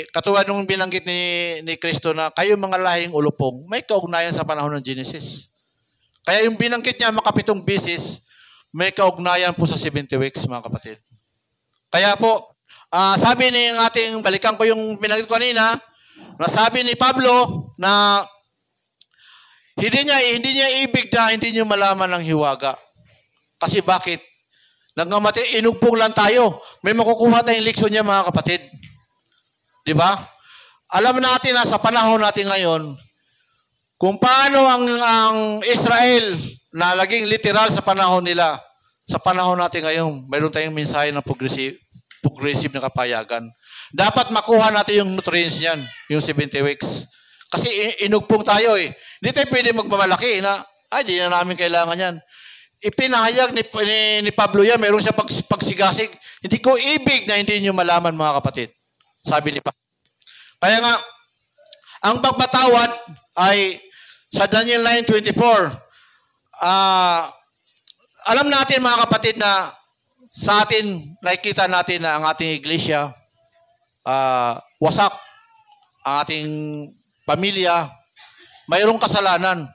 Katulad nung binanggit ni Kristo na kayo mga lahing ulupong, may kaugnayan sa panahon ng Genesis. Kaya yung binanggit niya makapitong bisis, may kaugnayan po sa 70 weeks, mga kapatid. Kaya po, sabi ni ating, balikan ko yung binanggit ko kanina, na sabi ni Pablo na hindi niya ibig na hindi niyo malaman ng hiwaga. Kasi bakit? Inugpong lang tayo. May makukuha tayong leksyon niya, mga kapatid. Di ba? Alam natin na sa panahon natin ngayon, kung paano ang Israel na naging literal sa panahon nila. Sa panahon natin ngayon, mayroon tayong mensahe ng progressive na kapayagan. Dapat makuha natin yung nutrients niyan, yung 70 weeks. Kasi inugpong tayo eh. Hindi tayo pwede magmamalaki na, di na namin kailangan yan. Ipinahayag ni Pablo yan, mayroon siya pagsigasig. Hindi ko ibig na hindi nyo malaman, mga kapatid. Sabi ni Pablo. Kaya nga, ang pagpatawad ay sa Daniel 9:24, alam natin mga kapatid na sa atin, nakikita natin na ang ating iglesia, wasak, ang ating pamilya, mayroong kasalanan.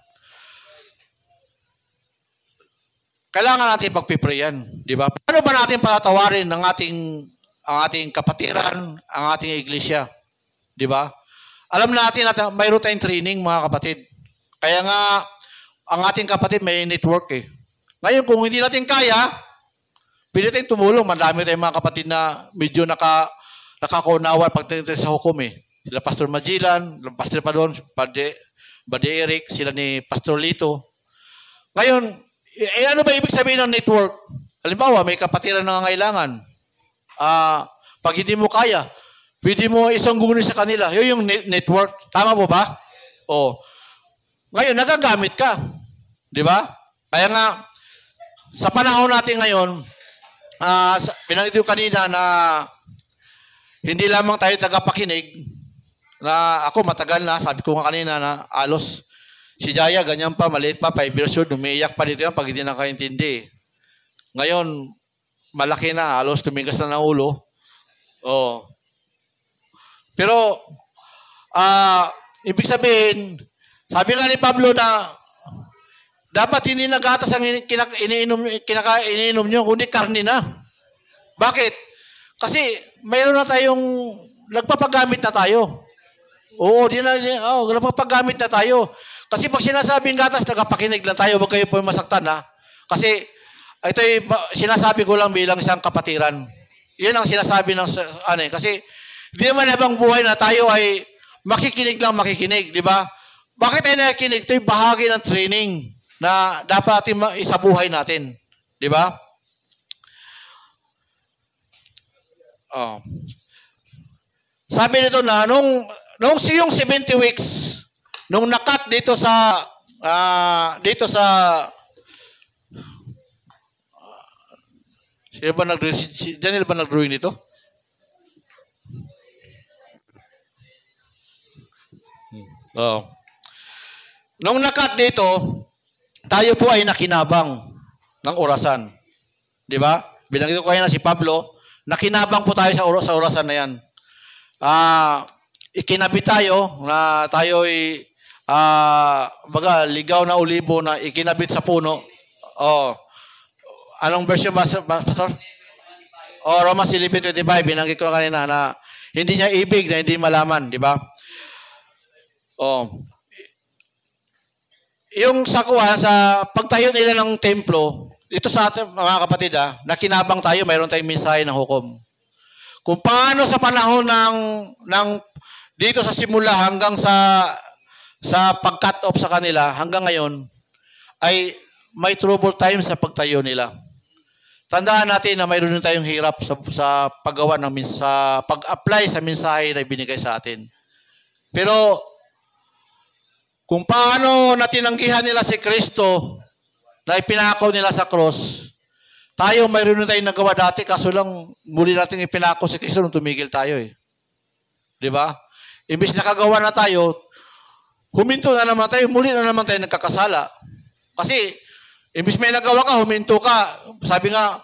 Kailangan natin pagpiprayan, di ba? Paano ba natin patatawarin ang ating kapatiran, ang ating iglesia? Di ba? Alam natin na mayroon tayong training, mga kapatid. Kaya nga, ang ating kapatid may network eh. Ngayon, kung hindi natin kaya, pwede tayong tumulong. Madami tayong mga kapatid na medyo nakakaunawa pagdating sa hukom eh. Sila Pastor Majilan, Pastor Padon, Bade Eric, sila ni Pastor Lito. Ngayon, ano ba ibig sabihin ng network? Halimbawa, may kapatiran na nangangailangan. Pag hindi mo kaya, pwede mo isang gumunin sa kanila. Yun yung network. Tama po ba? O. Ngayon, nagagamit ka. Di ba? Kaya nga, sa panahon natin ngayon, binanggit ko kanina na hindi lamang tayo tagapakinig, na ako matagal na, sabi ko nga kanina na alos, si Jaya, ganyan pa, maliit pa, 5 years old, umiiyak pa dito yan pag hindi nakaintindi. Ngayon, malaki na, halos tumigas na ng ulo. Oh. Pero, ibig sabihin, sabi nga ni Pablo na dapat hindi nagatas ang iniinom nyo, kundi karne na. Bakit? Kasi mayroon na tayong, nagpapagamit na tayo. Oo, nagpapagamit na tayo. Kasi pag sinasabing gatas, tagapakinig lang tayo, wag kayo po masaktan ha. Kasi ito'y sinasabi ko lang bilang isang kapatiran. Yan ang sinasabi ng kasi hindi naman habang buhay na tayo ay makikinig lang makikinig, di ba? Bakit tayo nakikinig? Ito'y bahagi ng training na dapat natin isabuhay natin. Di ba? Oh. Sabi nito na, nung siyong 70 weeks, nung nakat dito sa si Daniel ba nag-drawing nito? Oh. Nung nakat dito, tayo po ay nakinabang ng orasan. Di ba? Binanggit ko kayo na si Pablo, nakinabang po tayo sa orasan na yan. Ikinabit tayo na tayo ay ligaw na ulibo na ikinabit sa puno. Oh. Anong version ba, Pastor? Romans 11:25, binanggit ko kanina na hindi niya ibig na hindi malaman, di ba? Oh. Yung sa pagtayo nila ng templo, ito sa atin, mga kapatid, nakinabang tayo, mayroon tayong mensahe ng hukom. Kung paano sa panahon ng dito sa simula hanggang sa pag-cut off sa kanila, hanggang ngayon, ay may trouble time sa pagtayo nila. Tandaan natin na mayroon din tayong hirap sa paggawa sa pag-apply sa mensahe na ibinigay sa atin. Pero, kung paano natinanggihan nila si Kristo na ipinako nila sa cross, tayo mayroon na tayong nagawa dati, kaso lang muli natin ipinako si Kristo nung tumigil tayo eh. Di ba? Imbis nakagawa na tayo, huminto na naman tayo, muli na naman tayo nagkakasala. Kasi, imbis may nagawa ka, huminto ka. Sabi nga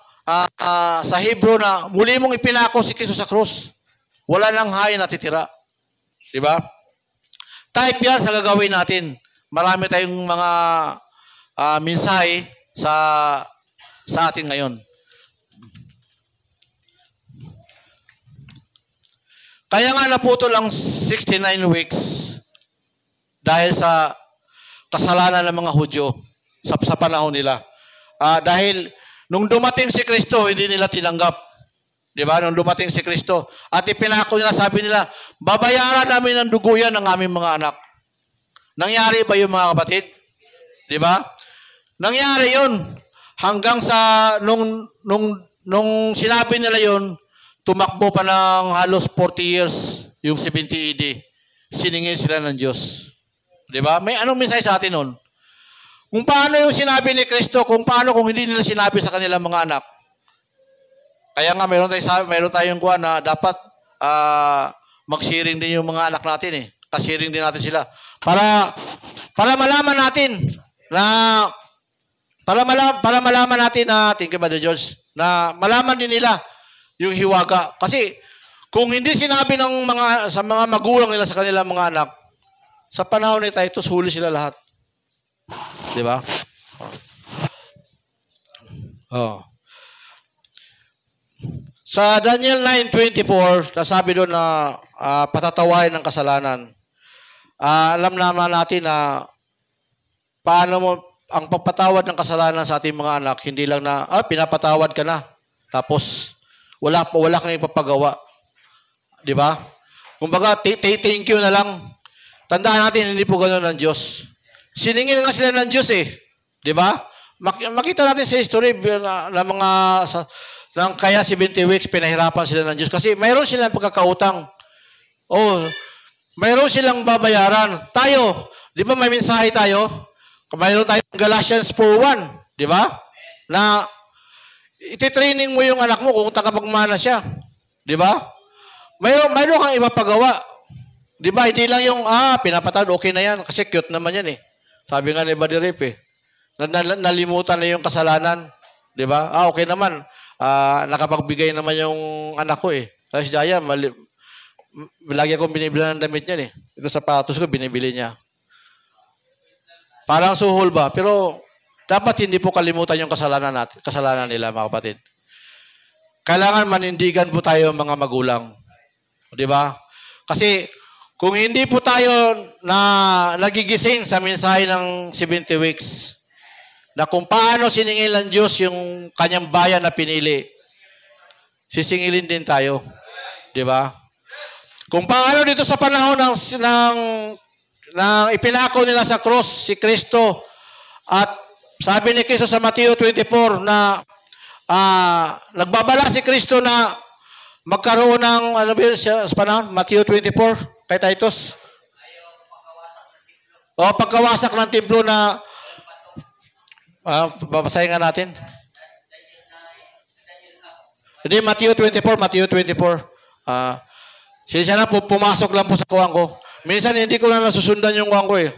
sa Hebrew na muli mong ipinako si Kristo sa cross. Wala nang hain natitira. Di ba? Type yan sa gagawin natin. Marami tayong mga mensahe sa atin ngayon. Kaya nga naputol ang 69 weeks dahil sa kasalanan ng mga Hudyo sa panahon nila. Dahil nung dumating si Kristo, hindi nila tinanggap. Di ba? Nung dumating si Kristo. At ipinako nila, sabi nila, babayaran namin ng dugo yan ng aming mga anak. Nangyari ba yung mga kapatid? Di ba? Nangyari yun. Hanggang sa, nung sinabi nila yun, tumakbo pa ng halos 40 years, yung 70 AD. Siningil sila ng Diyos. Di ba? May anong mensahe sa atin nun? Kung paano yung sinabi ni Kristo, kung paano kung hindi nila sinabi sa kanilang mga anak. Kaya nga, mayroon tayong kuha na dapat mag-sharing din yung mga anak natin eh. Kasi-sharing din natin sila. Para malaman natin na para malaman natin na, thank you, Brother George, na malaman din nila yung hiwaga. Kasi kung hindi sinabi sa mga magulang nila sa kanilang mga anak, sa panahon ni Titus, huli sila lahat. Di ba? Oh. Sa Daniel 9:24, nasabi doon na patatawain ng kasalanan. Alam naman natin na paano ang pagpatawad ng kasalanan sa ating mga anak, hindi lang na, pinapatawad ka na. Tapos, wala kang ipapagawa. Di ba? Kumbaga, thank you na lang. Tandaan natin, hindi po ganoon ng Diyos. Siningil nga sila ng Diyos eh. Di ba? Makita natin sa history ng kaya 70 weeks, pinahirapan sila ng Diyos. Kasi mayroon silang pagkakautang. Mayroon silang babayaran. Tayo, di ba may mensahe tayo? Mayroon tayong Galatians 4:1, di ba? Na ititraining mo yung anak mo kung tagapagmana siya. Di ba? Mayroon kang ipapagawa. Di ba? Hindi lang yung, pinapatawad, okay na yan. Kasi cute naman yan eh. Sabi nga ni Buddy Rip eh. Nalimutan na yung kasalanan. Di ba? Okay naman. Nakapagbigay naman yung anak ko eh. Kasi si Jaya, lagi akong binibili ng damit niya eh. Ito sapatos ko, binibili niya. Parang suhol ba? Pero dapat hindi po kalimutan yung kasalanan nila, mga kapatid. Kailangan manindigan po tayo mga magulang. Di ba? Kasi kung hindi po tayo nagigising sa mensahe ng 70 weeks, na kung paano siningil ng Diyos yung kanyang bayan na pinili, sisingilin din tayo. Di ba? Kung paano dito sa panahon ng ipinako nila sa cross si Kristo, at sabi ni Kristo sa Mateo 24 na nagbabala si Kristo na magkaroon ng sa panahon, Mateo 24 kay Titus. Pagkawasak ng templo na babasahin nga natin. Hindi, Mateo 24. Siya na po, pumasok lang po sa kuwang ko. Minsan hindi ko na nasusundan yung kuwang ko eh.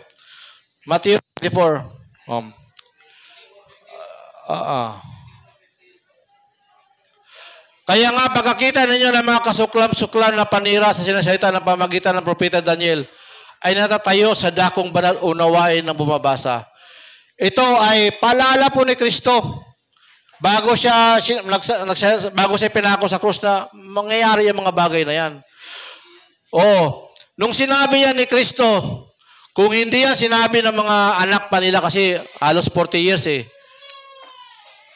Mateo 24. Kaya nga, pagkakita ninyo ng mga kasuklam-suklam na panira sa sinasalita ng pamagitan ng propeta Daniel, ay natatayo sa dakong banal unawain ng bumabasa. Ito ay paalala po ni Kristo bago siya pinako sa krus na mangyayari yung mga bagay na yan. Nung sinabi yan ni Kristo, kung hindi yan sinabi ng mga anak pa nila kasi halos 40 years eh,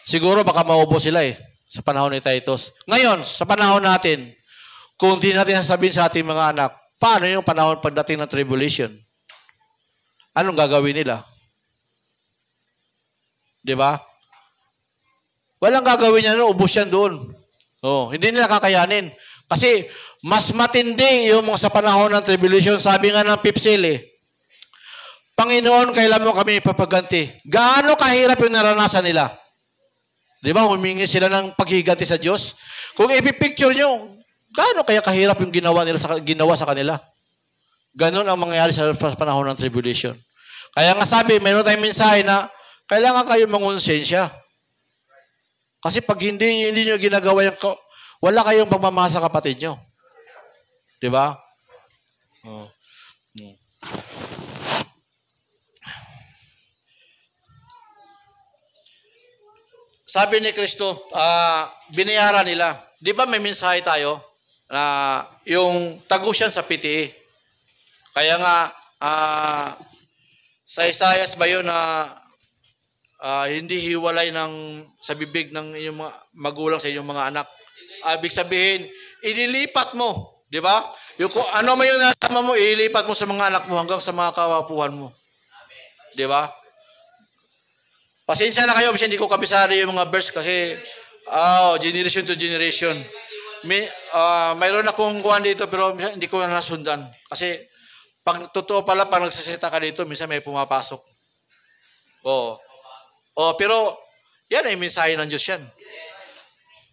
siguro baka maubo sila eh sa panahon ni Titus. Ngayon, sa panahon natin, kung hindi natin sasabihin sa ating mga anak, paano yung panahon pagdating ng tribulation? Anong gagawin nila? Di ba? Walang gagawin niya, ubos yan doon. Hindi nila kakayanin. Kasi mas matindi yung mga sa panahon ng tribulation. Sabi nga ng Pipsil Panginoon, kailan mo kami ipapaganti? Gaano kahirap yung naranasan nila? Di ba? Humingi sila ng paghiganti sa Diyos. Kung ipipicture nyo, gaano kaya kahirap yung ginawa sa kanila? Ganon ang mangyayari sa panahon ng tribulation. Kaya nga sabi, mayroon tayong mensahe na kailangan kayo mangonsensya. Kasi pag hindi nyo ginagawa yung, wala kayong pagmamahal sa kapatid nyo. Di ba? Sabi ni Kristo, binayaran nila. Di ba may mensahe tayo na yung tagusan sa piti? Kaya nga, sa Isaias ba yun na hindi hiwalay sa bibig ng inyong mga magulang sa inyong mga anak? Ibig sabihin, ililipat mo. Di ba? Yung, ano man yung natama mo, ililipat mo sa mga anak mo hanggang sa mga kawapuhan mo. Di ba? Pasensya na kayo kasi hindi ko kabisado yung mga verse kasi generation to generation. Mayroon akong kuhan dito pero hindi ko na nasundan. Kasi pag totoo pala, pag nagsasita ka dito, minsan may pumapasok. Pero yan ay mensahe ng Diyos yan.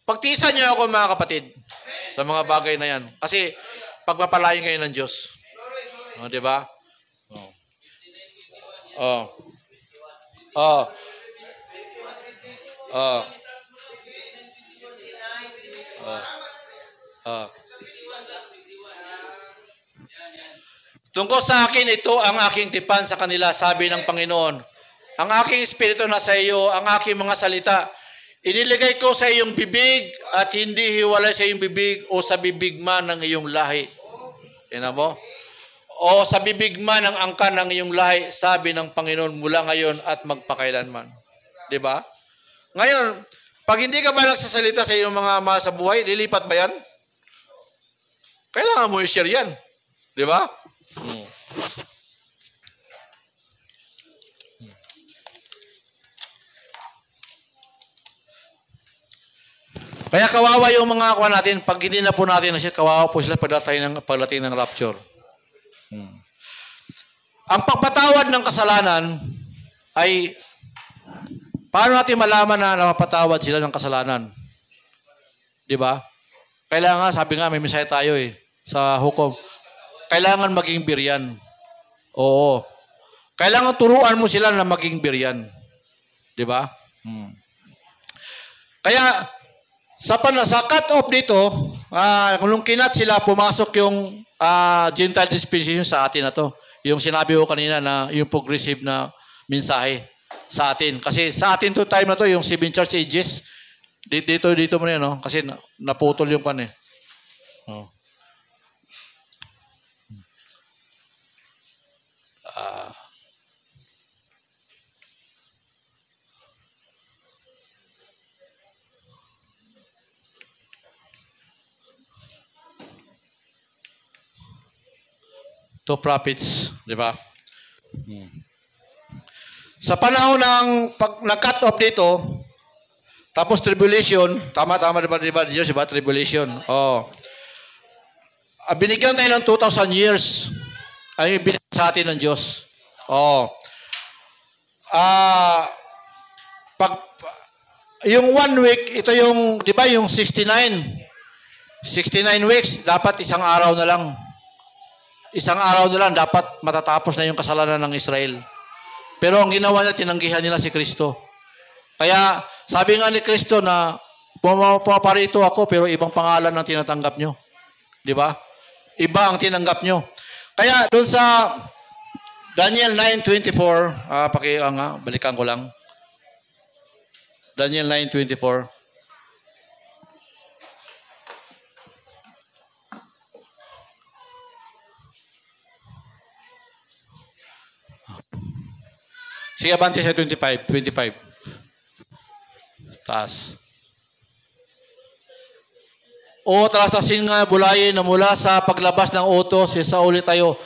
Pagtiisan niyo ako mga kapatid sa mga bagay na yan. Kasi pagpapalain kayo ng Diyos. Di ba? Tungkol sa akin, ito ang aking tipan sa kanila, sabi ng Panginoon. Ang aking espiritu na sa iyo, ang aking mga salita, iniligay ko sa iyong bibig at hindi hiwalay sa iyong bibig o sa bibig man ng iyong lahi. Tingnan mo? O sa bibig man ng angkan ng iyong lahi, sabi ng Panginoon mula ngayon at magpakailanman. Diba? Ngayon, pag hindi ka ba nagsasalita sa iyong mga mahal sa buhay, lilipat ba yan? Kailangan mo i-share yan. Diba? Kaya kawawa yung mga kuha natin, pag hindi na po natin na kawawa po sila pagdating ng rapture. Ang pagpatawad ng kasalanan ay, paano natin malaman na napapatawad sila ng kasalanan? Di ba? Kailangan, sabi nga, may mensahe tayo sa hukom. Kailangan maging biryan. Oo. Kailangan turuan mo sila na maging biryan. Di ba? Kaya, sa cut-off dito, nung kinat sila, pumasok yung Gentile dispensation sa atin na to. Yung sinabi ko kanina na yung progressive na mensahe sa atin. Kasi sa atin to time na to, yung 7 church ages, dito mo na yun, no? Kasi naputol yung pan eh. Two prophets, di ba? Sa panahon ng pag nag-cut off dito, tapos tribulation, tama diba Diyos, diba? Tribulation. Binigyan tayo ng 2,000 years. Ay binigyan sa atin ng Diyos. Yung 1 week, ito yung, di ba, yung 69 weeks, dapat isang araw na lang. Isang araw na lang, dapat matatapos na yung kasalanan ng Israel. Pero ang ginawa niya, tinanggihan nila si Kristo. Kaya, sabi nga ni Kristo na, pumaparito ako, pero ibang pangalan ang tinatanggap nyo. Di ba? Iba ang tinanggap nyo. Kaya, doon sa Daniel 9:24, balikan ko lang. Daniel 9:24. Sige, abante sa 25. Taas. O talastasin nga bulayin na mula sa paglabas ng utos, si Saul tayo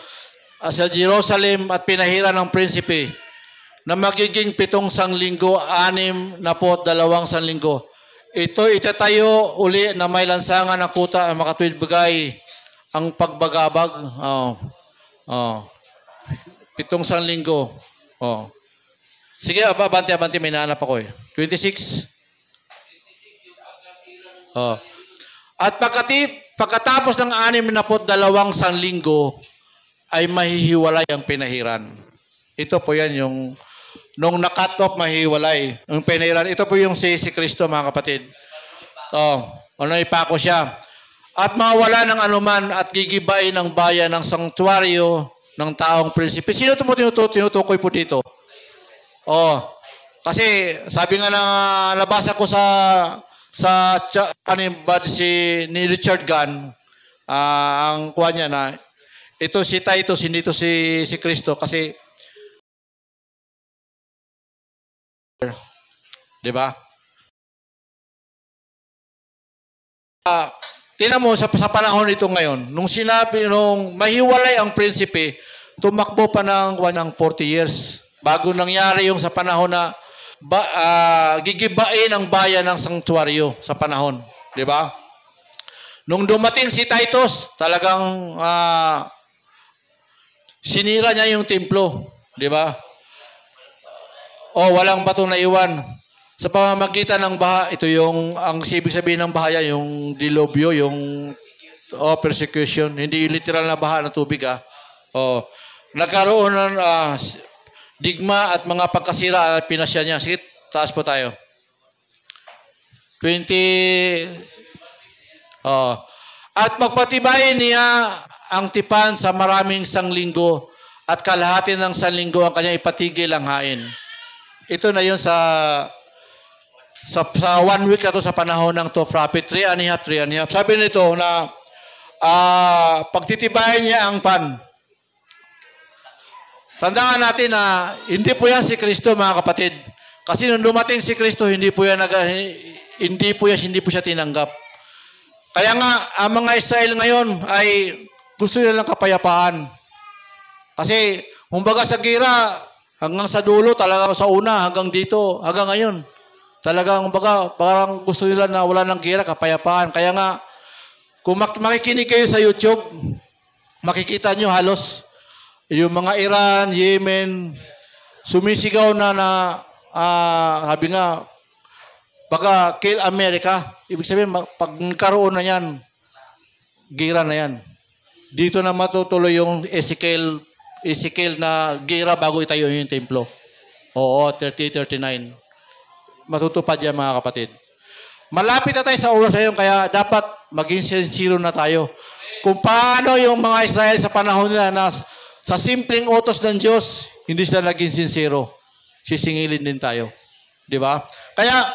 sa Jerusalem at pinahiran ng prinsipe na magiging 7 sanglinggo, 62 sanglinggo. Ito itatayo uli na may lansangan ng kuta ang makatuwid bagay ang pagbagabag. 7 sanglinggo. Sige, abante, may nahanap ako 26. At pagkatapos ng 62 sanlinggo, ay mahihiwalay ang pinahiran. Ito po yan yung, nung na-cut off, mahihiwalay. Ang pinahiran, ito po yung si Kristo, mga kapatid. Ipako siya. At mawala ng anuman at gigibain ng bayan ng sanktuaryo ng taong prinsipe. Sino ito po tinutukoy po dito? Kasi sabi nga nabasa ko ni Richard Gunn, ang kuha niya na ito si Titus, hindi ito si Kristo kasi di ba? Tingnan mo sa panahon nito ngayon, nung mahiwalay ang prinsipe, tumakbo pa ng 40 years. Bago nangyari yung sa panahon na gigibain ang bayan ng sanktuaryo sa panahon. Di ba? Nung dumating si Titus, talagang sinira niya yung templo. Di ba? Walang bato na iwan. Sa pamamagitan ng baha, ito yung, ang ibig sabihin ng baha yan, yung dilubyo, yung persecution. Hindi literal na baha ng tubig. Nagkaroon ng digma at mga pagkasira pinasya niya. Sige, taas po tayo. 20. At magpatibayin niya ang tipan sa maraming sanglinggo at kalahati ng sanlinggo ang kanya ipatigil ang hain. Ito na yun sa 1 week na to sa panahon ng to prophet. 3 and a half. Sabi nito na pagtitibayin niya ang pan. Tandaan natin na hindi po yan si Kristo, mga kapatid. Kasi nung dumating si Kristo, hindi po siya tinanggap. Kaya nga, ang mga Israel ngayon ay gusto nila ng kapayapaan. Kasi, kumbaga sa gira, hanggang sa dulo, talagang sa una, hanggang dito, hanggang ngayon. Talagang, kumbaga, parang gusto nila na wala ng gira, kapayapaan. Kaya nga, kung makikinig kayo sa YouTube, makikita nyo halos yung mga Iran, Yemen, sumisigaw na sabi nga, baka kill America. Ibig sabihin, pag nagkaroon na yan, gira na yan. Dito na matutuloy yung Ezekiel na gira bago itayo yung templo. 30-39. Matutupad yan, mga kapatid. Malapit na tayo sa oras na yun, kaya dapat maging sincere na tayo. Kung paano yung mga Israel sa panahon nila na sa simpleng utos ng Diyos, hindi sila naging sincero. Sisingilin din tayo. Di ba? Kaya,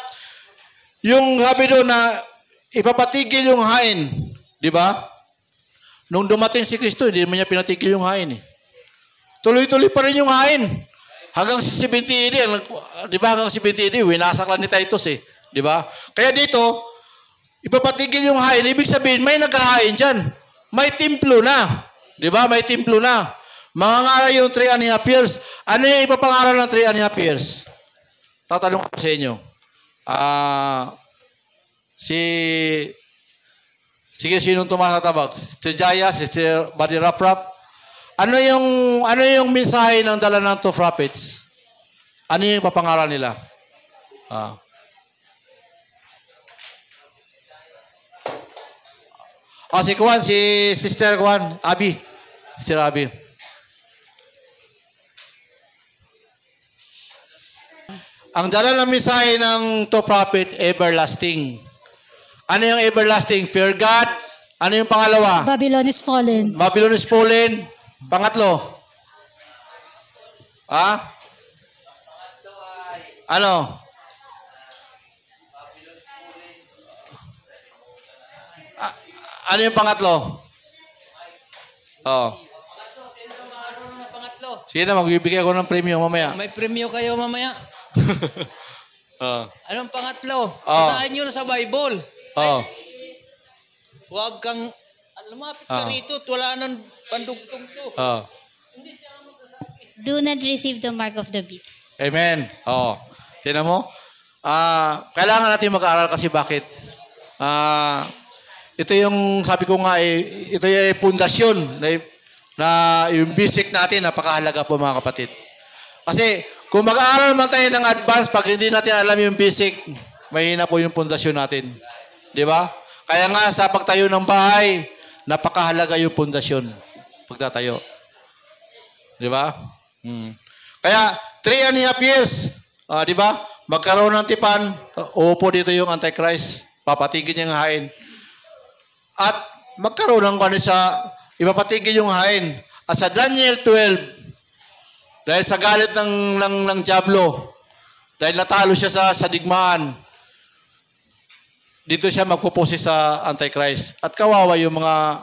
yung sabi doon na ipapatigil yung hain, di ba? Nung dumating si Kristo, hindi naman niya pinatigil yung hain. Tuloy-tuloy pa rin yung hain. Hanggang sa 70 AD, di ba? Hanggang 70 AD, winasak lang ni Titus di ba? Kaya dito, ipapatigil yung hain. Ibig sabihin, may naghahain dyan. May templo na. Di ba? May templo na. Mangangaral yung 3 and a half years. Ano yung ipapangaral ng 3 and a half years? Tatanong ko sa inyo. Sige, sinong tumatabag? Si Jaya, si Buddy Rap. Ano yung mensahe ng dala ng 2 prophets? Ano yung ipapangaral nila? Si Kwan, si Sister Kwan, Abi. Sister Abi. Ang dala ng mensahe ng 2 prophet, everlasting. Ano yung everlasting? Fear God. Ano yung pangalawa? Babylon is fallen. Babylon is fallen. Pangatlo? Ano? Ano yung pangatlo? Sige na, magbibigay ako ng premium mamaya. May premium kayo mamaya. Anong pangatlo? Basahin nyo na sa Bible. Huwag kang lumapit ka rito at wala nang pandugtong to. Do not receive the mark of the beast. Amen. Tingnan mo? Kailangan natin mag-aaral kasi bakit? Ito yung, sabi ko nga, ito yung pundasyon na yung basic natin, napakahalaga po mga kapatid. Kasi, kung mag-aaral man tayo ng advance, pag hindi natin alam yung basic, mahina po yung pundasyon natin. Di ba? Kaya nga, sa pagtayo ng bahay, napakahalaga yung pundasyon. Pagtatayo. Di ba? Kaya, 3 and a half years, di ba? Magkaroon ng tipan, uupo dito yung Antichrist, papatigin niya ng hain. At magkaroon ng ipapatigil yung hain. At sa Daniel 12, dahil sa galit ng Diablo, dahil natalo siya sa digmaan, dito siya magpupose sa Antichrist. At kawawa yung mga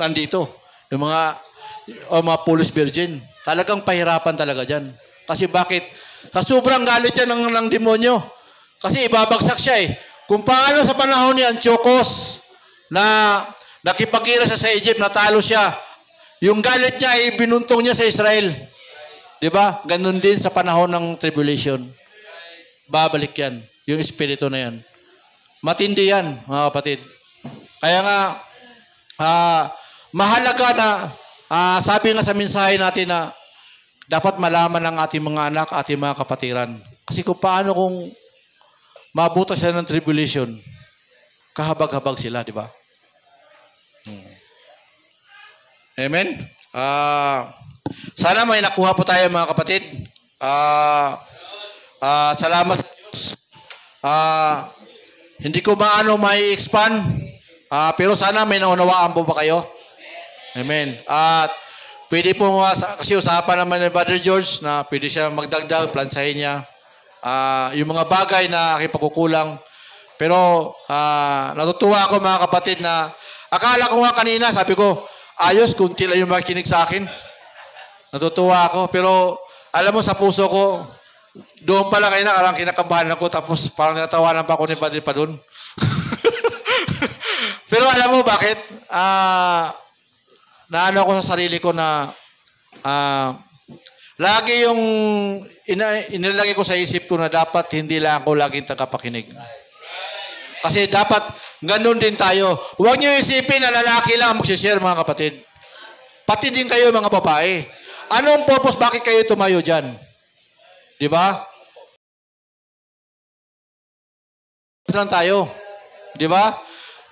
nandito, yung mga Polish Virgin. Talagang pahirapan talaga dyan. Kasi bakit? Sa sobrang galit siya ng demonyo. Kasi ibabagsak siya Kung paano sa panahon ni Antiochus na nakipag-ira siya sa Egypt, natalo siya. Yung galit niya ay binuntong niya sa Israel. Di ba? Ganun din sa panahon ng tribulation. Babalik yan. Yung espiritu na yan. Matindi yan, mga kapatid. Kaya nga, mahalaga na, sabi nga sa mensahe natin na dapat malaman ng ating mga anak, ating mga kapatiran. Kasi kung paano kung mabutas sila ng tribulation, kahabag-habag sila, di ba? Amen? Sana may nakuha po tayo, mga kapatid. Salamat sa Diyos. Hindi ko maano may expand, pero sana may naunawaan po ba kayo? Amen. At pwede po, kasi usapan naman ni Brother George na pwede siya magdagdag, plansahin niya. Yung mga bagay na aking pagkukulang. Pero natutuwa ako, mga kapatid, na akala ko nga kanina, sabi ko, ayos, kunti lang yung makikinig sa akin. Natutuwa ako. Pero alam mo, sa puso ko, doon pala kayo na, parang kinakabahan ako, tapos parang natawanan pa ako ni Padre pa doon. Pero alam mo bakit? Naano ako sa sarili ko na lagi yung inilagay ko sa isip ko na dapat hindi lang ako laging tagapakinig. Kasi dapat ganun din tayo. Huwag niyo isipin na lalaki lang ang mag-share, mga kapatid. Pati din kayo, mga babae. Anong purpose? Bakit kayo tumayo dyan? Di ba? Lang tayo. Di ba?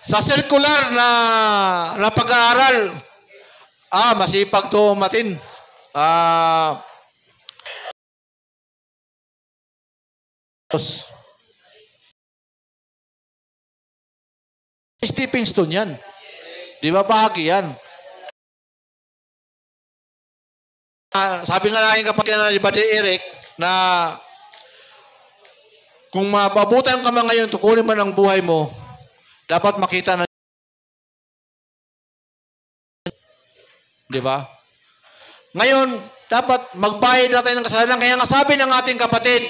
Sa circular na pag-aaral, masipag to matin. Stepping stone yan. Di ba? Bahagi yan. Sabi nga na aking kapatid na ni Brother Eric na kung mapabutan ka man ngayon, tukunin man ang buhay mo, dapat makita na. Di ba? Ngayon, dapat magbayad na tayo ng kasalanan. Kaya nga sabi ng ating kapatid,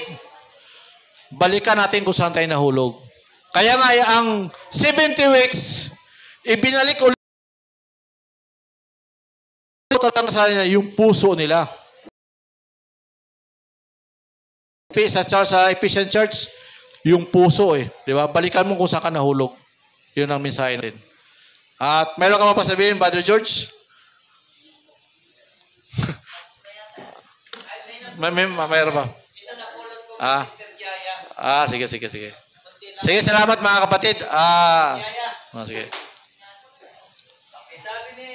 balikan natin kung saan tayo nahulog. Kaya nga ang 70 weeks, ibinalik ulit yung puso nila. Sa Ephesian Church, yung puso di ba? Balikan mo kung saan ka nahulog. Yun ang mensahe natin. At mayroon ka pa sabihin, Brother George? Mayroon pa. Sige. Sige, salamat, mga kapatid. Sige. Sabi ni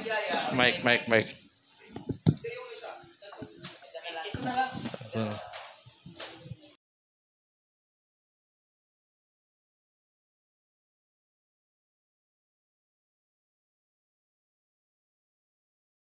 Yaya. Mike. Ito na lang.